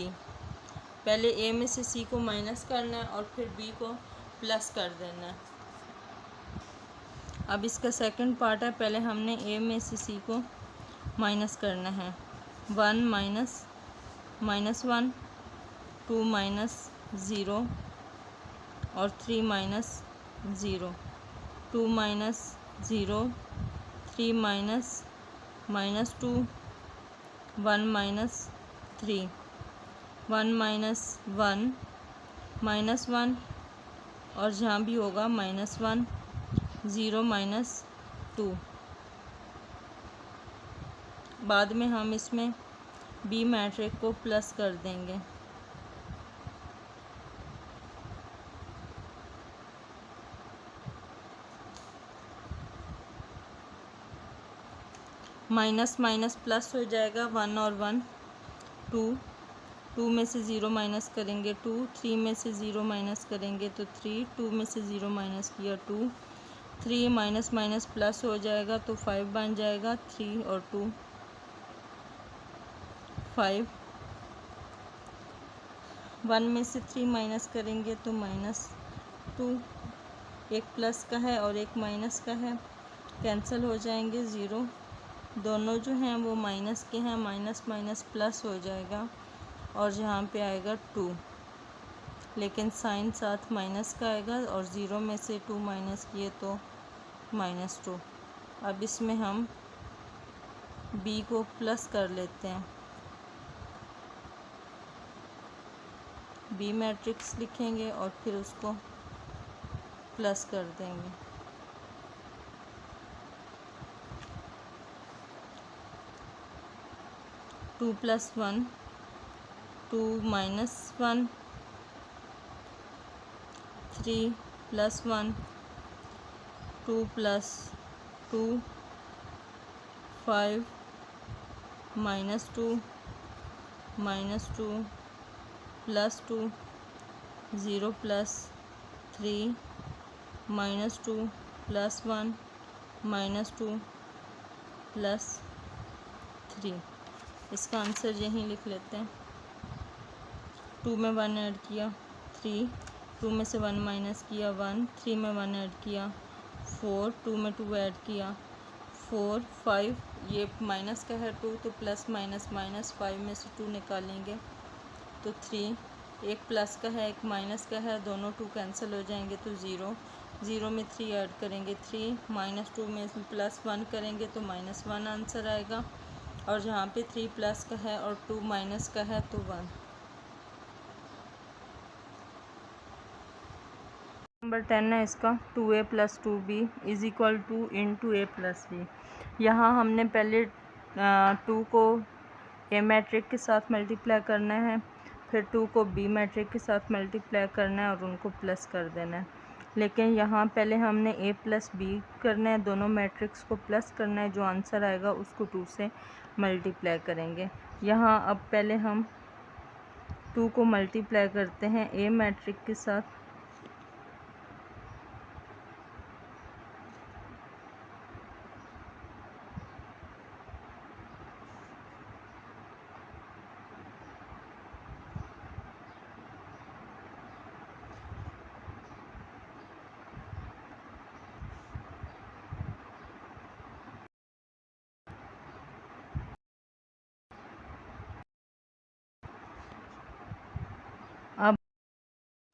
पहले a में से c को माइनस करना है और फिर b को प्लस कर देना है। अब इसका सेकंड पार्ट है, पहले हमने a में से c को माइनस करना है। 1 - -1 2 - 0 और 3 - 0 2 - 0 3 - -2 1 - 3 1 - 1 -1 और जहाँ भी होगा -1 0 -2। बाद में हम इसमें बी मैट्रिक्स को प्लस कर देंगे। माइनस माइनस प्लस हो जाएगा 1 और 1 2 2 में से 0 माइनस करेंगे 2 3 में से 0 माइनस करेंगे तो 3 2 में से 0 माइनस किया 2 3 माइनस माइनस प्लस हो जाएगा तो 5 बन जाएगा। 3 और 2 5 1 में से 3 माइनस करेंगे तो -2, एक प्लस का है और एक माइनस का है, कैंसिल हो जाएंगे। 0 दोनों जो हैं वो माइनस के हैं, माइनस माइनस प्लस हो जाएगा और यहाँ पे आएगा 2, लेकिन साइन साथ माइनस का आएगा और 0 में से 2 माइनस किए तो -2। अब इसमें हम b को प्लस कर लेते हैं, बी मैट्रिक्स लिखेंगे और फिर उसको प्लस कर देंगे। टू + 1 2 - 1 3 + 1 2 + 2 5 -2 -2 +2 0 + 3 -2 + 1 -2 + 3। इसका आंसर यहीं लिख लेते हैं। 2 में 1 ऐड किया 3 2 में से 1 माइनस किया 1 3 में 1 ऐड किया 4 2 में 2 ऐड किया 4 5 ये माइनस का है 2 तो प्लस माइनस माइनस 5 में से 2 निकालेंगे तो 3, एक प्लस का है एक माइनस का है, दोनों 2 कैंसिल हो जाएंगे तो 0 0 में 3 ऐड करेंगे 3 -2 में +1 करेंगे तो -1 आंसर आएगा और जहाँ पे 3 प्लस का है और 2 माइनस का है तो 1। नंबर 10 है इसका 2a + 2b = 2 × a + b। यहाँ हमने पहले 2 को a मैट्रिक के साथ मल्टीप्लाई करना है, फिर 2 को b मैट्रिक के साथ मल्टीप्लाई करना है और उनको प्लस कर देना है। लेकिन यहाँ पहले हमने a + b करना है, दोनों मैट्रिक्स को प्लस करना है, जो आंसर आएगा उसको 2 से मल्टीप्लाई करेंगे। यहाँ अब पहले हम 2 को मल्टीप्लाई करते हैं a मैट्रिक के साथ,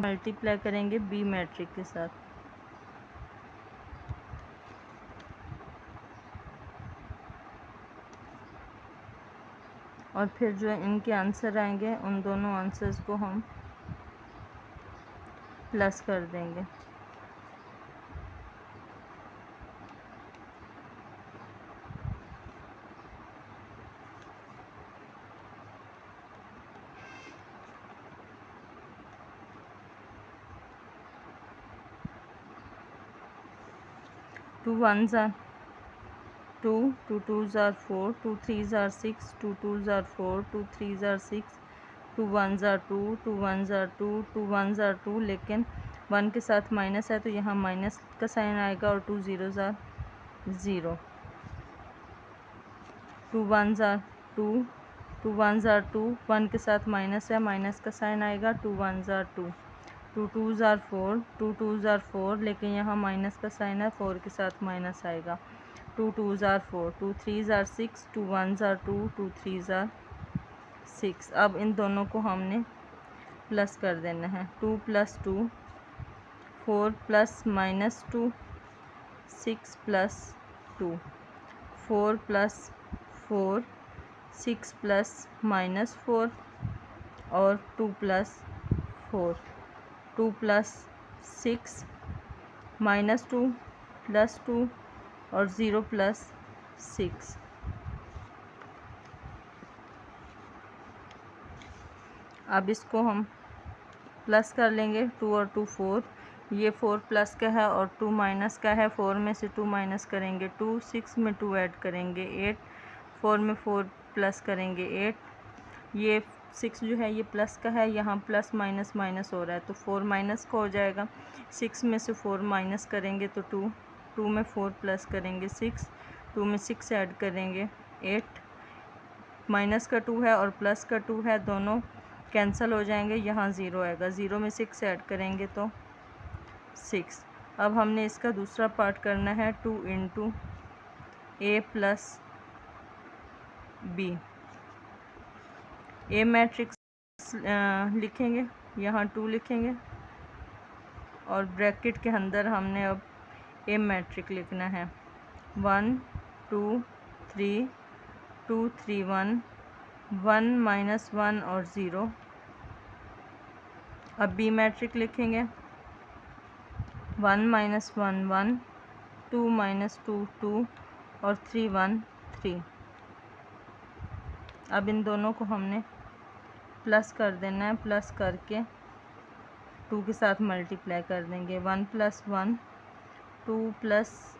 मल्टीप्लाई करेंगे बी मैट्रिक के साथ। और फिर जो इनके आंसर आएंगे उन दोनों आंसर्स को हम प्लस कर देंगे। टू वन ज़ार 2, 2 2s are 4, 2 3s are 6, 2 2s are 4, 2 3s are 6, 2 1s are 2, 2 1s are 2, 2 1s are 2, लेकिन 1 के साथ माइनस है तो यहाँ माइनस का साइन आएगा और 2 0s are 0। 2 1s are 2, 2 1s are 2, 1 के साथ माइनस है, माइनस का साइन आएगा, 2 1s are 2, 2 2s are 4, 2 2s are 4, लेकिन यहाँ माइनस का साइन है, 4 के साथ माइनस आएगा, 2 2s are 4, 2 3s are 6, 2 1s are 2, 2 3s are 6। अब इन दोनों को हमने प्लस कर देना है। 2 + 2 4 + -2 6 + 2 4 + 4 6 + -4 और 2 + 4 2 + 6 -2 + 2 और 0 + 6। अब इसको हम प्लस कर लेंगे। 2 और 2 4, ये 4 प्लस का है और 2 माइनस का है। 4 में से 2 माइनस करेंगे 2, 6 में 2 ऐड करेंगे 8, 4 में 4 प्लस करेंगे 8। ये 6 जो है ये प्लस का है, यहाँ प्लस माइनस माइनस हो रहा है तो 4 माइनस का हो जाएगा। 6 में से 4 माइनस करेंगे तो 2, 2 में 4 प्लस करेंगे 6, 2 में 6 ऐड करेंगे 8। माइनस का 2 है और प्लस का 2 है, दोनों कैंसिल हो जाएंगे, यहाँ 0 आएगा, 0 में 6 ऐड करेंगे तो 6। अब हमने इसका दूसरा पार्ट करना है 2 × a + b। ए मैट्रिक्स लिखेंगे, यहाँ 2 लिखेंगे और ब्रैकेट के अंदर हमने अब ए मैट्रिक लिखना है। 1 2 3 2 3 1 1 -1 और 0। अब बी मैट्रिक लिखेंगे 1 - 1 1 2 - 2 2 और 3 1 3। अब इन दोनों को हमने प्लस कर देना है, प्लस करके 2 के साथ मल्टीप्लाई कर देंगे। 1 + 1 2 +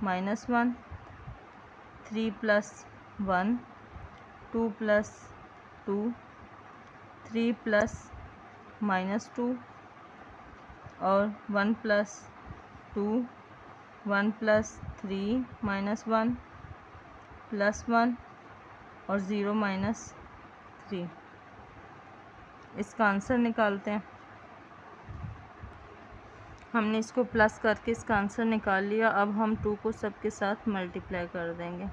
-1 3 + 1 2 + 2 3 + -2 और 1 + 2 1 + 3 -1 +1 और 0 -3। इसका आंसर निकालते हैं। हमने इसको प्लस करके इसका आंसर निकाल लिया। अब हम 2 को सबके साथ मल्टीप्लाई कर देंगे।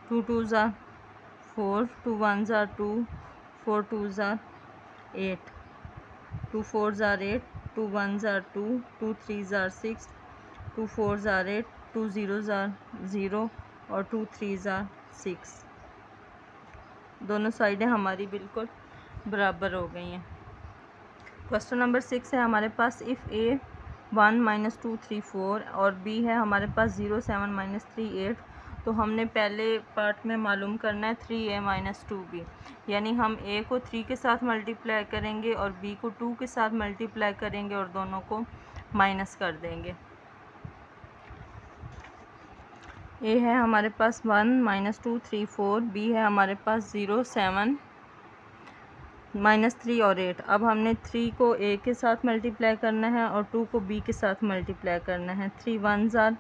Two 2s are 4, 2 1s are 2, 4 2s are 8, 2 4s are 8, 2 1s are 2, 2 3s are 6, 2 4s are 8, 2 0s are 0 और 2 3s are 6। दोनों साइडें हमारी बिल्कुल बराबर हो गई हैं। क्वेश्चन नंबर 6 है हमारे पास, इफ़ ए 1 - 2 3 4 और बी है हमारे पास 0 7 - 3 8। तो हमने पहले पार्ट में मालूम करना है 3a - 2b, यानी हम a को 3 के साथ मल्टीप्लाई करेंगे और b को 2 के साथ मल्टीप्लाई करेंगे और दोनों को माइनस कर देंगे। a है हमारे पास 1 - 2 3 4, b है हमारे पास 0 7 -3 और 8। अब हमने 3 को a के साथ मल्टीप्लाई करना है और 2 को b के साथ मल्टीप्लाई करना है। 3 1s are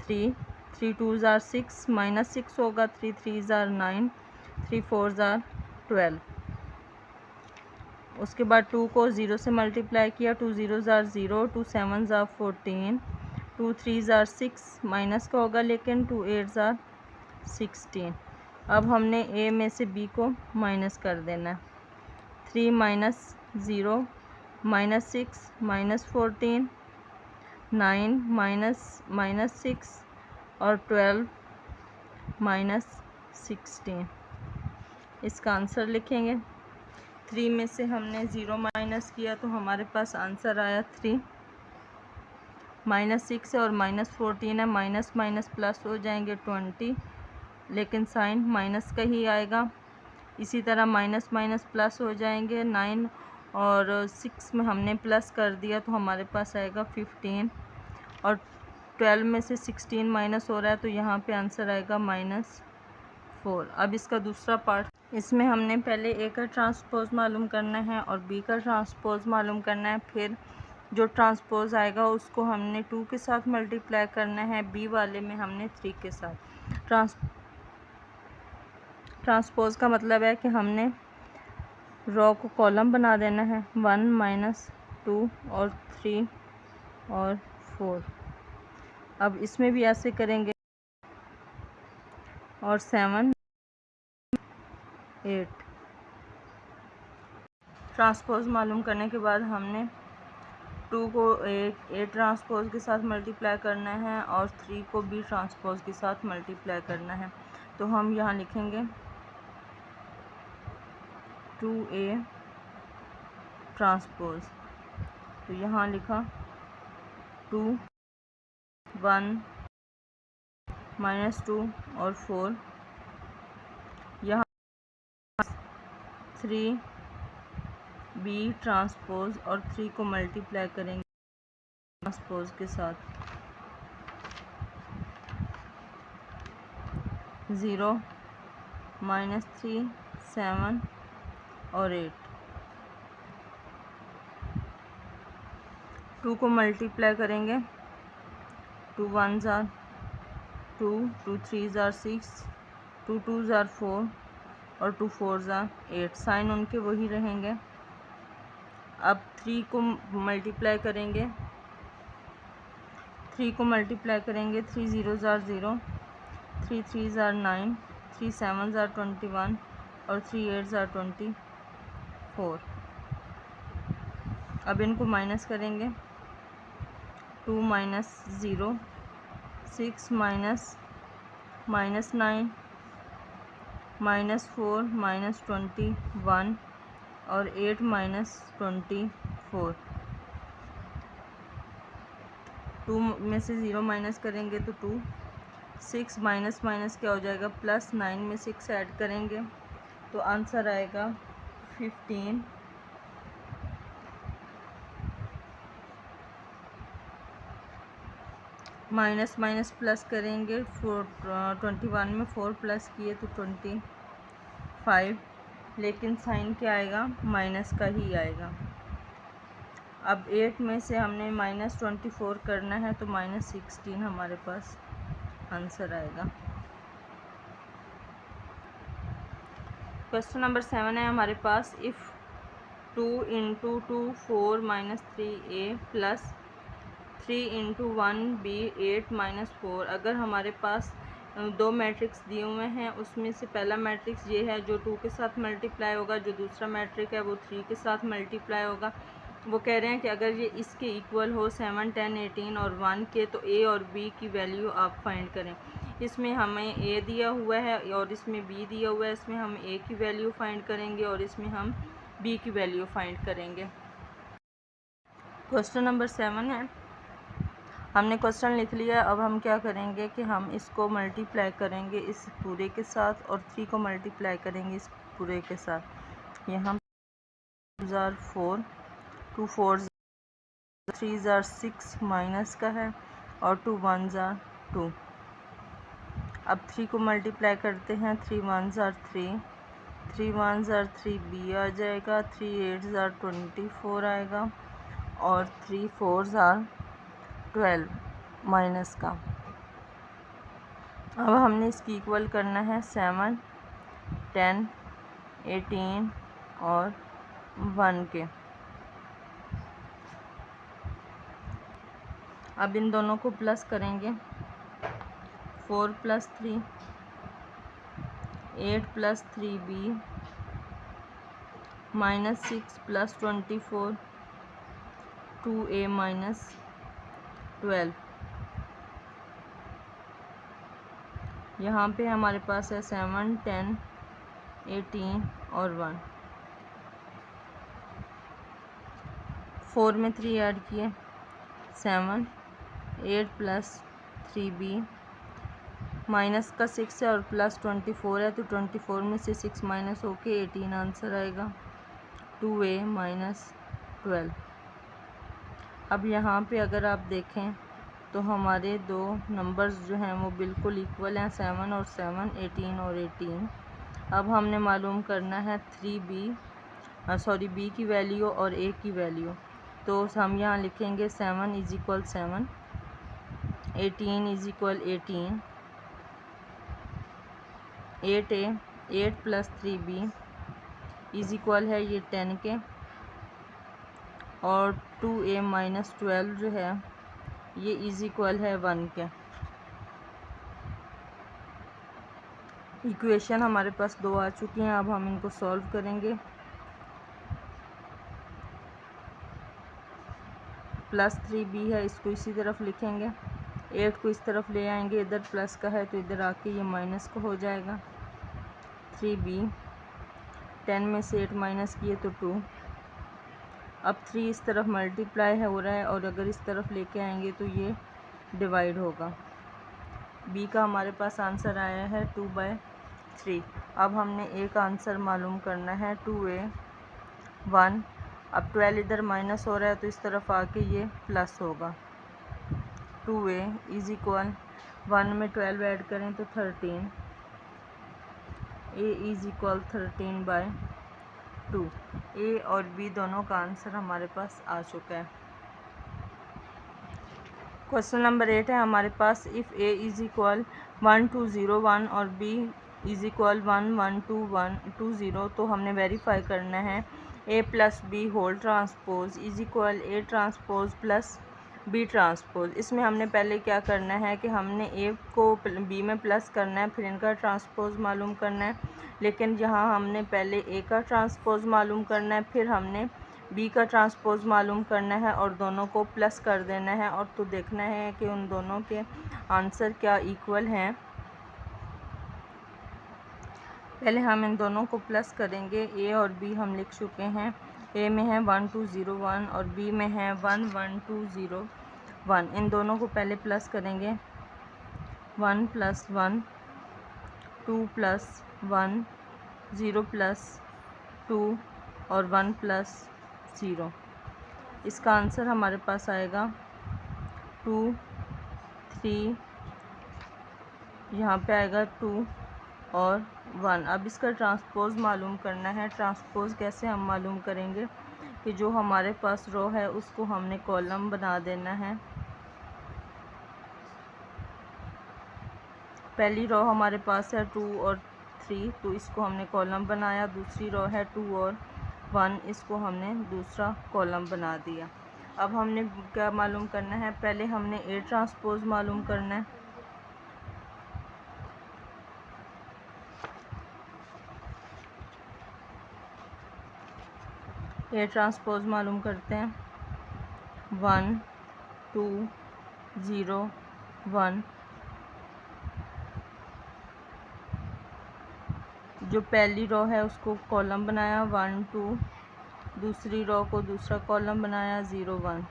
3, 3 2s are 6 -6 होगा, 3 3s are 9, 3 4 ज़ार 12। उसके बाद 2 को 0 से मल्टीप्लाई किया, 2 0 ज़ार 0, 2 7 ज़ार 14, 2 3 ज़ार 6 माइनस का होगा लेकिन 2 8 ज़ार 16। अब हमने ए में से बी को माइनस कर देना है। 3 माइनस 0 माइनस 6 माइनस 14, 9 माइनस 6 और 12 माइनस 16। इसका आंसर लिखेंगे। 3 में से हमने 0 माइनस किया तो हमारे पास आंसर आया 3। माइनस 6 और माइनस 14 है, माइनस माइनस प्लस हो जाएंगे 20, लेकिन साइन माइनस का ही आएगा। इसी तरह माइनस माइनस प्लस हो जाएंगे, 9 और 6 में हमने प्लस कर दिया तो हमारे पास आएगा 15, और 12 में से 16 माइनस हो रहा है तो यहाँ पे आंसर आएगा -4। अब इसका दूसरा पार्ट, इसमें हमने पहले ए का ट्रांसपोज मालूम करना है और बी का ट्रांसपोज मालूम करना है। फिर जो ट्रांसपोज आएगा उसको हमने 2 के साथ मल्टीप्लाई करना है, बी वाले में हमने 3 के साथ। ट्रांसपोज का मतलब है कि हमने रो को कॉलम बना देना है, 1 -2 और 3 और 4। अब इसमें भी ऐसे करेंगे, और 7 8। ट्रांसपोज मालूम करने के बाद हमने 2 को ए ट्रांसपोज के साथ मल्टीप्लाई करना है और 3 को बी ट्रांसपोज के साथ मल्टीप्लाई करना है। तो हम यहाँ लिखेंगे 2A ट्रांसपोज। तो यहाँ लिखा 2 1 -2 और 4। यहाँ 3 बी ट्रांसपोज और 3 को मल्टीप्लाई करेंगे ट्रांसपोज के साथ। 0 -3 7 और 8। 2 को मल्टीप्लाई करेंगे, 2 1 ज़ार 2, 2 3 ज़ार 6, 2 2 ज़ार 4 और 2 4 ज़ार 8। साइन उनके वही रहेंगे। अब 3 को मल्टीप्लाई करेंगे, 3 को मल्टीप्लाई करेंगे, 3 0 ज़ार 0, 3 3 ज़ार 9, 3 7 ज़ार 21 और 3 8 ज़ार 24। अब इनको माइनस करेंगे, 2 -0, 6 -9, -4 -21 और 8 -24। 2 में से 0 माइनस करेंगे तो 2, 6 माइनस क्या हो जाएगा, +9 में 6 ऐड करेंगे तो आंसर आएगा 15। माइनस माइनस प्लस करेंगे, 21 में 4 प्लस किए तो 25, लेकिन साइन क्या आएगा, माइनस का ही आएगा। अब 8 में से हमने -24 करना है तो -16 हमारे पास आंसर आएगा। क्वेश्चन नंबर 7 है हमारे पास, इफ़ 2 × 2 4 -3a प्लस 3 × 1b 8 -4। अगर हमारे पास दो मैट्रिक्स दिए हुए हैं, उसमें से पहला मैट्रिक्स ये है जो 2 के साथ मल्टीप्लाई होगा, जो दूसरा मैट्रिक है वो 3 के साथ मल्टीप्लाई होगा। वो कह रहे हैं कि अगर ये इसके इक्वल हो 7 10 18 और 1 के, तो ए और बी की वैल्यू आप फाइंड करें। इसमें हमें ए दिया हुआ है और इसमें बी दिया हुआ है। इसमें हम ए की वैल्यू फाइंड करेंगे और इसमें हम बी की वैल्यू फाइंड करेंगे। क्वेश्चन नंबर 7 है, हमने क्वेश्चन लिख लिया। अब हम क्या करेंगे कि हम इसको मल्टीप्लाई करेंगे इस पूरे के साथ और 3 को मल्टीप्लाई करेंगे इस पूरे के साथ। यहाँ 4 2 4 3 6 माइनस का है और 2 1 2। अब 3 को मल्टीप्लाई करते हैं, 3 1 3, 3 1 3 बी आ जाएगा, 3 8 24 आएगा और 3 4 12 माइनस का। अब हमने इसकी इक्वल करना है 7 10, 18 और 1 के। अब इन दोनों को प्लस करेंगे। 4 + 3 8 + 3b -6 + 24 2a - 12। यहाँ पे हमारे पास है 7, 10, 18 और 1। 4 में 3 ऐड किए 7, 8 + 3b माइनस का 6 है और प्लस 24 है, तो 24 में से 6 माइनस होके 18 आंसर आएगा। 2a - 12। अब यहाँ पे अगर आप देखें तो हमारे दो नंबर्स जो हैं वो बिल्कुल इक्वल हैं, 7 और 7, 18 और 18। अब हमने मालूम करना है b की वैल्यू और a की वैल्यू। तो हम यहाँ लिखेंगे 7 = 7, 18 = 18, 8 + 3b = है ये 10 के, और 2a - 12 जो है ये = है 1 के। इक्वेशन हमारे पास 2 आ चुकी हैं। अब हम इनको सॉल्व करेंगे। प्लस 3b है, इसको इसी तरफ लिखेंगे। 8 को इस तरफ ले आएंगे, इधर प्लस का है तो इधर आके ये माइनस का हो जाएगा। 3b 10 में से 8 माइनस किए तो 2। अब 3 इस तरफ मल्टीप्लाई है हो रहा है, और अगर इस तरफ लेके आएंगे तो ये डिवाइड होगा। b का हमारे पास आंसर आया है 2/3। अब हमने a का आंसर मालूम करना है 2a 1। अब 12 इधर माइनस हो रहा है तो इस तरफ आके ये प्लस होगा। 2a = 1 में 12 ऐड करें तो 13। a = 13/2। a और b दोनों का आंसर हमारे पास आ चुका है। क्वेश्चन नंबर 8 है हमारे पास, इफ़ a = 1 2 0 1 और b = 1 1 2 1 2 0, तो हमने वेरीफाई करना है a + b whole transpose = a transpose + b transpose. इसमें हमने पहले क्या करना है कि हमने a को b में प्लस करना है, फिर इनका ट्रांसपोज मालूम करना है। लेकिन यहाँ हमने पहले a का ट्रांसपोज मालूम करना है, फिर हमने b का ट्रांसपोज मालूम करना है और दोनों को प्लस कर देना है, और तो देखना है कि उन दोनों के आंसर क्या इक्वल हैं। पहले हम इन दोनों को प्लस करेंगे। a और b हम लिख चुके हैं। a में है 1 2 0 1 और b में है 1 1 2 0 1। इन दोनों को पहले प्लस करेंगे। 1 + 1 2 + 1 0 + 2 और 1 + 0। इसका आंसर हमारे पास आएगा 2 3, यहाँ पे आएगा 2 और 1। अब इसका ट्रांसपोज मालूम करना है। ट्रांसपोज कैसे हम मालूम करेंगे कि जो हमारे पास रो है उसको हमने कॉलम बना देना है। पहली रो हमारे पास है 2 और 3, तो इसको हमने कॉलम बनाया। दूसरी रो है 2 और 1, इसको हमने दूसरा कॉलम बना दिया। अब हमने क्या मालूम करना है, पहले हमने a ट्रांसपोज मालूम करना है। a ट्रांसपोज मालूम करते हैं। 1 2 0 1। जो पहली रो है उसको कॉलम बनाया 1 2, दूसरी रो को दूसरा कॉलम बनाया 0 1।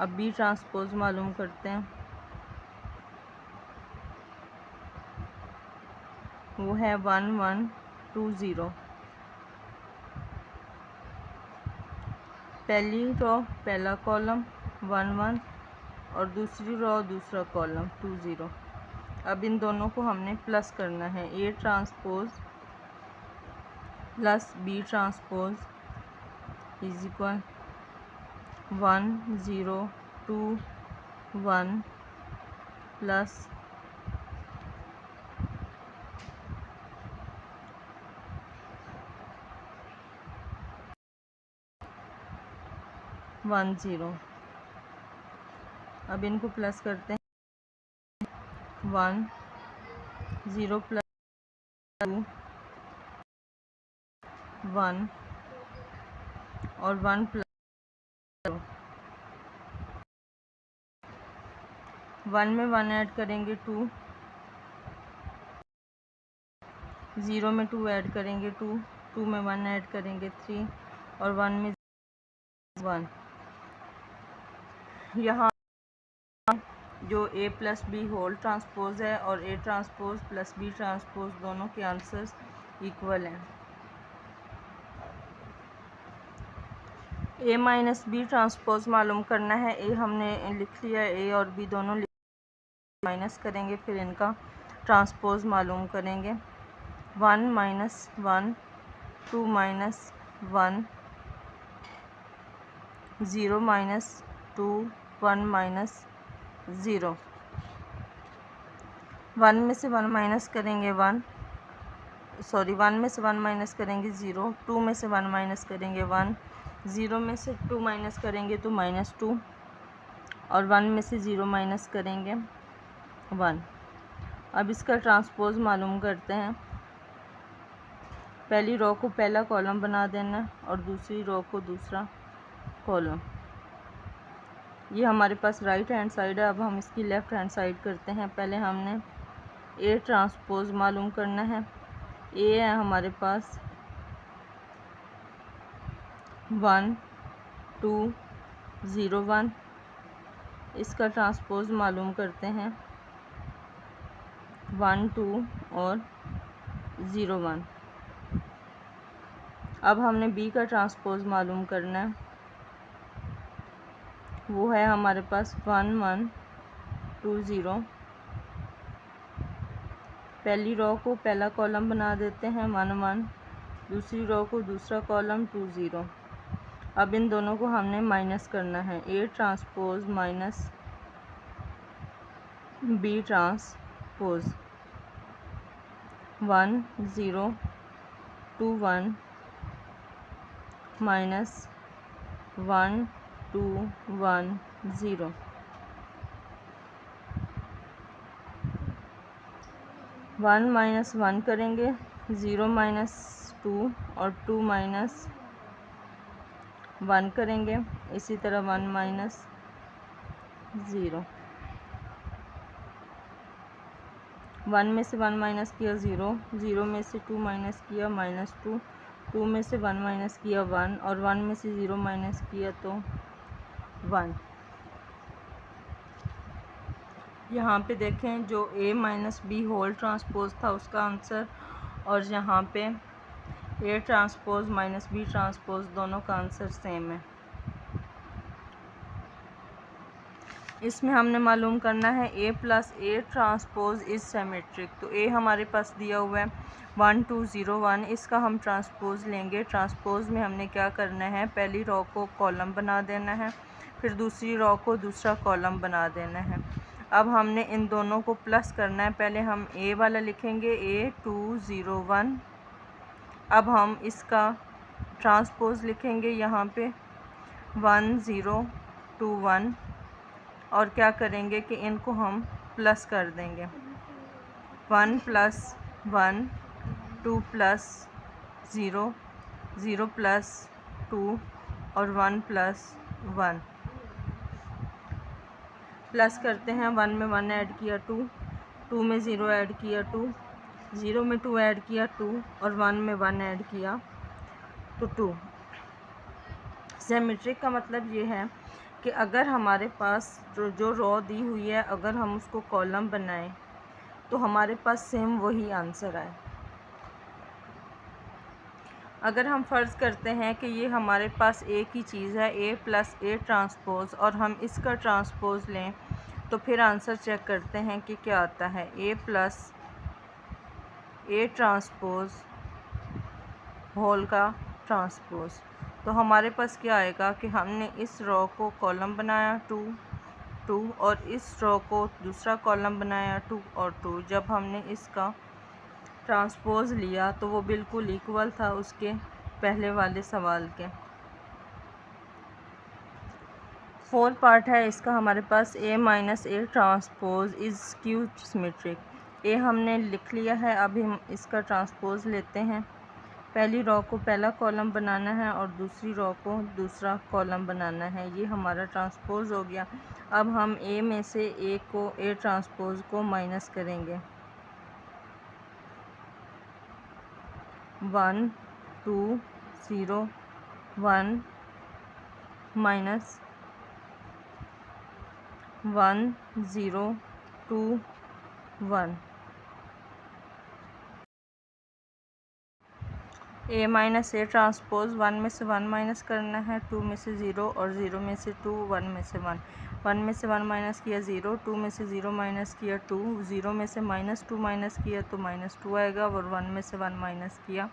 अब b ट्रांसपोज मालूम करते हैं। वो है 1 1 2 0। पहली रो पहला कॉलम 1 1 और दूसरी रो दूसरा कॉलम 2 0। अब इन दोनों को हमने प्लस करना है। a transpose plus b transpose = 1 0 2 1 plus 1 0। अब इनको प्लस करते हैं, 1 0 प्लस 2 1 और 1 प्लस 1 में 1 ऐड करेंगे 2, 0 में 2 ऐड करेंगे 2, 2 में 1 ऐड करेंगे 3 और 1 में 1। यहाँ जो a plus b whole transpose है और a transpose plus b transpose दोनों के आंसर्स इक्वल हैं। a माइनस बी ट्रांसपोज मालूम करना है। a हमने लिख लिया, a और b दोनों माइनस करेंगे, फिर इनका ट्रांसपोज मालूम करेंगे। 1 माइनस 1, 2 माइनस 1, 0 माइनस 2, 1 माइनस 0। 1 में से 1 माइनस करेंगे 1 में से 1 माइनस करेंगे 0, 2 में से 1 माइनस करेंगे 1, 0 में से 2 माइनस करेंगे तो -2 और 1 में से 0 माइनस करेंगे 1। अब इसका ट्रांसपोज मालूम करते हैं। पहली रो को पहला कॉलम बना देना और दूसरी रो को दूसरा कॉलम। ये हमारे पास राइट हैंड साइड है। अब हम इसकी लेफ़्ट हैंड साइड करते हैं। पहले हमने ए ट्रांसपोज मालूम करना है। ए है हमारे पास 1 2 0 1। इसका ट्रांसपोज मालूम करते हैं 1 2 और 0 1। अब हमने बी का ट्रांसपोज मालूम करना है। वो है हमारे पास 1 1 2 0। पहली रो को पहला कॉलम बना देते हैं 1 1, दूसरी रो को दूसरा कॉलम 2 0। अब इन दोनों को हमने माइनस करना है। A transpose minus b transpose 1 0 2 1 minus 1 2 1 0। 1 minus 1 करेंगे, 0 माइनस 2 और 2 माइनस 1 करेंगे। इसी तरह 1 माइनस 0। 1 में से 1 माइनस किया 0, 0 में से 2 माइनस किया -2, 2 में से 1 माइनस किया 1 और 1 में से 0 माइनस किया तो 1। यहाँ पे देखें, जो a minus b whole transpose था उसका आंसर और यहाँ पे a transpose minus b transpose दोनों का आंसर सेम है। इसमें हमने मालूम करना है a plus a transpose is symmetric. तो a हमारे पास दिया हुआ है 1 2 0 1। इसका हम ट्रांसपोज लेंगे। ट्रांसपोज में हमने क्या करना है, पहली रो को कॉलम बना देना है, फिर दूसरी रो को दूसरा कॉलम बना देना है। अब हमने इन दोनों को प्लस करना है। पहले हम a वाला लिखेंगे a 2 0 1। अब हम इसका ट्रांसपोज लिखेंगे यहाँ पे 1 0 2 1 और क्या करेंगे कि इनको हम प्लस कर देंगे। 1 प्लस 1, 2 प्लस 0, 0 प्लस 2 और 1 प्लस 1। प्लस करते हैं, 1 में 1 ऐड किया 2, 2 में 0 ऐड किया 2, 0 में 2 ऐड किया 2 और 1 में 1 ऐड किया तो 2। सिमेट्रिक का मतलब ये है कि अगर हमारे पास जो रो दी हुई है अगर हम उसको कॉलम बनाएं तो हमारे पास सेम वही आंसर आए। अगर हम फ़र्ज़ करते हैं कि ये हमारे पास एक ही चीज़ है a प्लस ए ट्रांसपोज और हम इसका ट्रांसपोज लें तो फिर आंसर चेक करते हैं कि क्या आता है। a plus a transpose whole का ट्रांसपोज, तो हमारे पास क्या आएगा कि हमने इस रो को कॉलम बनाया 2 2 और इस रो को दूसरा कॉलम बनाया 2 और 2। जब हमने इसका ट्रांसपोज लिया तो वो बिल्कुल इक्वल था उसके पहले वाले सवाल के। 4 पार्ट है इसका हमारे पास A minus A transpose is skew symmetric. ए हमने लिख लिया है, अभी हम इसका ट्रांसपोज लेते हैं। पहली रो को पहला कॉलम बनाना है और दूसरी रो को दूसरा कॉलम बनाना है। ये हमारा ट्रांसपोज हो गया। अब हम ए में से ए ट्रांसपोज को माइनस करेंगे। 1 2 0 1 minus 1 0 2 1। A minus A transpose 1 में से 1 माइनस करना है, 2 में से 0 और 0 में से 2, 1 में से 1। 1 में से 1 माइनस किया 0, 2 में से 0 माइनस किया 2, 0 में से -2 माइनस किया तो -2 आएगा और 1 में से 1 माइनस किया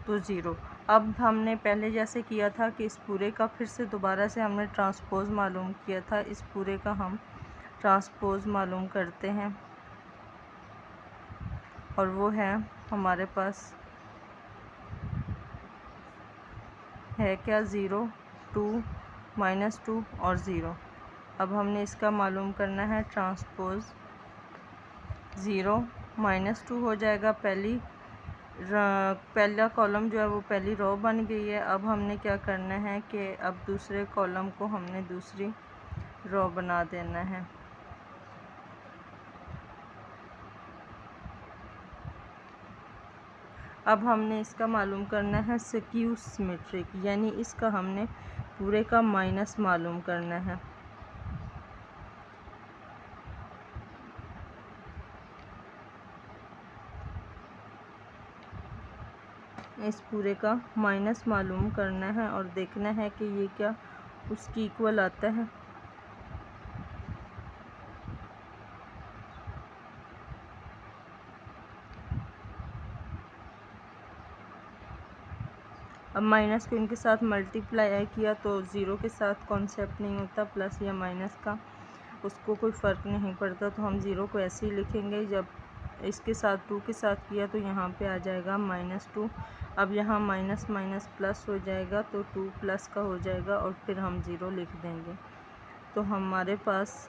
तो 0। अब हमने पहले जैसे किया था कि इस पूरे का फिर से दोबारा से हमने ट्रांसपोज मालूम किया था, इस पूरे का हम ट्रांसपोज मालूम करते हैं और वो है हमारे पास है क्या 0 2 -2 और 0। अब हमने इसका मालूम करना है ट्रांसपोज। 0 -2 हो जाएगा, पहला कॉलम जो है वो पहली रो बन गई है। अब हमने क्या करना है कि अब दूसरे कॉलम को हमने दूसरी रो बना देना है। अब हमने इसका मालूम करना है स्क्यू सिमेट्रिक, यानी इसका हमने पूरे का माइनस मालूम करना है। इस पूरे का माइनस मालूम करना है और देखना है कि ये क्या उसकी इक्वल आता है। अब माइनस को इनके साथ मल्टीप्लाई किया तो 0 के साथ कॉन्सेप्ट नहीं होता, प्लस या माइनस का उसको कोई फ़र्क नहीं पड़ता, तो हम 0 को ऐसे ही लिखेंगे। जब इसके साथ 2 के साथ किया तो यहाँ पे आ जाएगा -2। अब यहाँ माइनस माइनस प्लस हो जाएगा तो 2 प्लस का हो जाएगा और फिर हम 0 लिख देंगे। तो हमारे पास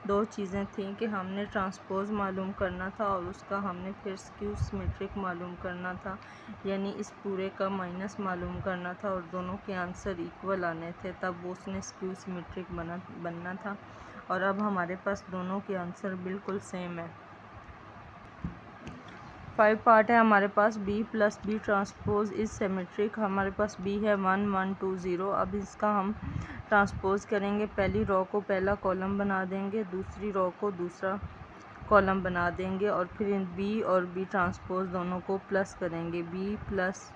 दो चीज़ें थी कि हमने ट्रांसपोज मालूम करना था और उसका हमने फिर स्क्यू सिमेट्रिक मालूम करना था, यानी इस पूरे का माइनस मालूम करना था और दोनों के आंसर इक्वल आने थे, तब वो उसने स्क्यू सिमेट्रिक बनना था। और अब हमारे पास दोनों के आंसर बिल्कुल सेम है। 5 पार्ट है हमारे पास। B plus B transpose is symmetric. हमारे पास B है 1 1 2 0। अब इसका हम ट्रांसपोज करेंगे। पहली रो को पहला कॉलम बना देंगे, दूसरी रो को दूसरा कॉलम बना देंगे और फिर इन B और B ट्रांसपोज दोनों को प्लस करेंगे। B plus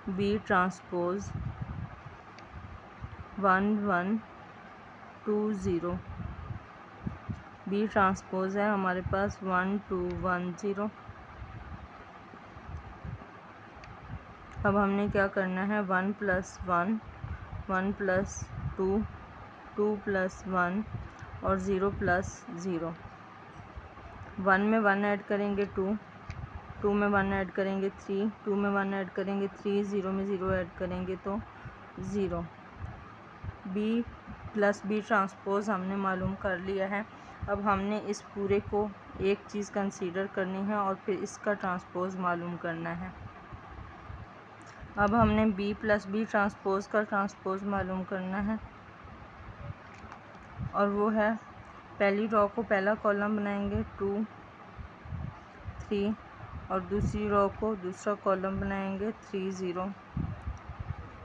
B transpose 1 1 2 0। B transpose है हमारे पास 1 2 1 0। अब हमने क्या करना है 1 + 1 1 + 2 2 + 1 और 0 + 0। 1 में 1 ऐड करेंगे 2, 2 में 1 ऐड करेंगे 3, 2 में 1 ऐड करेंगे 3, 0 में 0 ऐड करेंगे तो 0। B प्लस B ट्रांसपोज हमने मालूम कर लिया है। अब हमने इस पूरे को एक चीज़ कंसीडर करनी है और फिर इसका ट्रांसपोज मालूम करना है। अब हमने B प्लस B ट्रांसपोज का ट्रांसपोज मालूम करना है और वो है पहली रो को पहला कॉलम बनाएंगे 2 3 और दूसरी रो को दूसरा कॉलम बनाएंगे 3 0।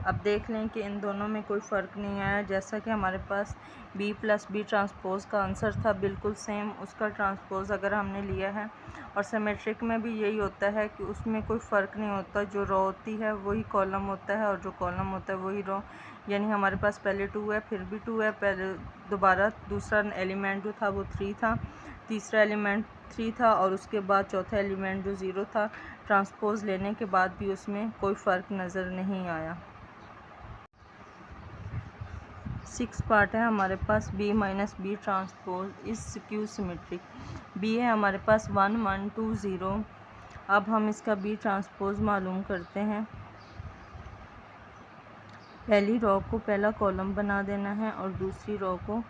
अब देख लें कि इन दोनों में कोई फ़र्क नहीं आया, जैसा कि हमारे पास B प्लस B ट्रांसपोज का आंसर था बिल्कुल सेम, उसका ट्रांसपोज अगर हमने लिया है। और सिमेट्रिक में भी यही होता है कि उसमें कोई फ़र्क नहीं होता, जो रो होती है वही कॉलम होता है और जो कॉलम होता है वही रो। यानी हमारे पास पहले 2 है, फिर भी 2 है, पहले दोबारा दूसरा एलिमेंट जो था वो 3 था, तीसरा एलिमेंट 3 था और उसके बाद चौथा एलिमेंट जो 0 था। ट्रांसपोज लेने के बाद भी उसमें कोई फ़र्क नज़र नहीं आया। 6 पार्ट है हमारे पास। B minus B transpose is skew symmetric. B है हमारे पास 1 1 2 0। अब हम इसका B ट्रांसपोज मालूम करते हैं। पहली रो को पहला कॉलम बना देना है और दूसरी रो को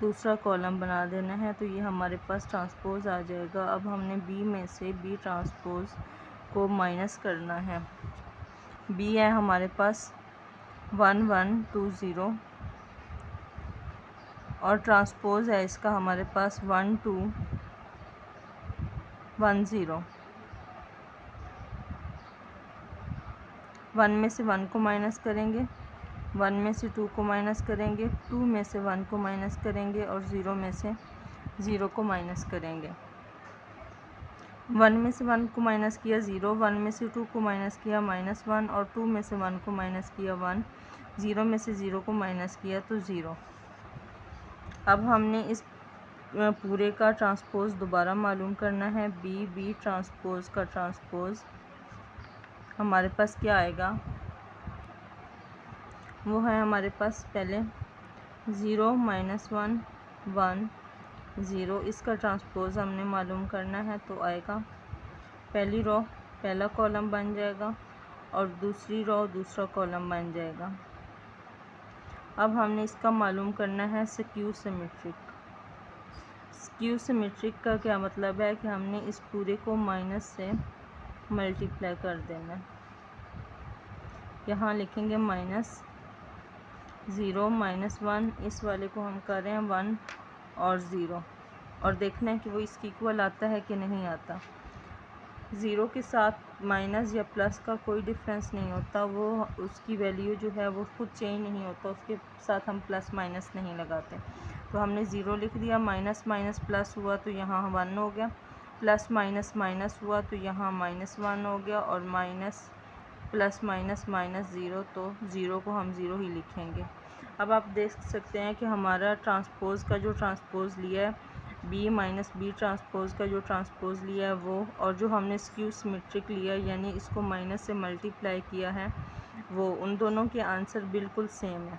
दूसरा कॉलम बना देना है, तो ये हमारे पास ट्रांसपोज आ जाएगा। अब हमने बी में से बी ट्रांसपोज को माइनस करना है। बी है हमारे पास 1 1 2 0 और ट्रांसपोज है इसका हमारे पास 1 2 1 0। 1 में से 1 को माइनस करेंगे, 1 में से 2 को माइनस करेंगे, 2 में से 1 को माइनस करेंगे और 0 में से 0 को माइनस करेंगे। 1 में से 1 को माइनस किया 0, 1 में से 2 को माइनस किया -1 और 2 में से 1 को माइनस किया 1, 0 में से 0 को माइनस किया तो 0। अब हमने इस पूरे का ट्रांसपोज दोबारा मालूम करना है। बी ट्रांसपोज का ट्रांसपोज हमारे पास क्या आएगा, वो है हमारे पास पहले 0 -1 1 0। इसका ट्रांसपोज हमने मालूम करना है, तो आएगा पहली रो पहला कॉलम बन जाएगा और दूसरी रो दूसरा कॉलम बन जाएगा। अब हमने इसका मालूम करना है स्क्यू सिमेट्रिक। स्क्यू सिमेट्रिक का क्या मतलब है कि हमने इस पूरे को माइनस से मल्टीप्लाई कर देना। यहाँ लिखेंगे -0 -1, इस वाले को हम कर रहे हैं 1 और 0 और देखना है कि वो इसकी इक्वल आता है कि नहीं आता। 0 के साथ माइनस या प्लस का कोई डिफरेंस नहीं होता, वो उसकी वैल्यू जो है वो खुद चेंज नहीं होता, उसके साथ हम प्लस माइनस नहीं लगाते। तो हमने 0 लिख दिया, माइनस माइनस प्लस हुआ तो यहाँ 1 हो गया, प्लस माइनस माइनस हुआ तो यहाँ -1 हो गया और माइनस प्लस माइनस -0, तो 0 को हम 0 ही लिखेंगे। अब आप देख सकते हैं कि हमारा ट्रांसपोज़ का जो ट्रांसपोज़ लिया है बी माइनस बी ट्रांसपोज़ का जो ट्रांसपोज़ लिया है वो, और जो हमने स्क्यू सिमेट्रिक लिया यानी इसको माइनस से मल्टीप्लाई किया है वो, उन दोनों के आंसर बिल्कुल सेम है।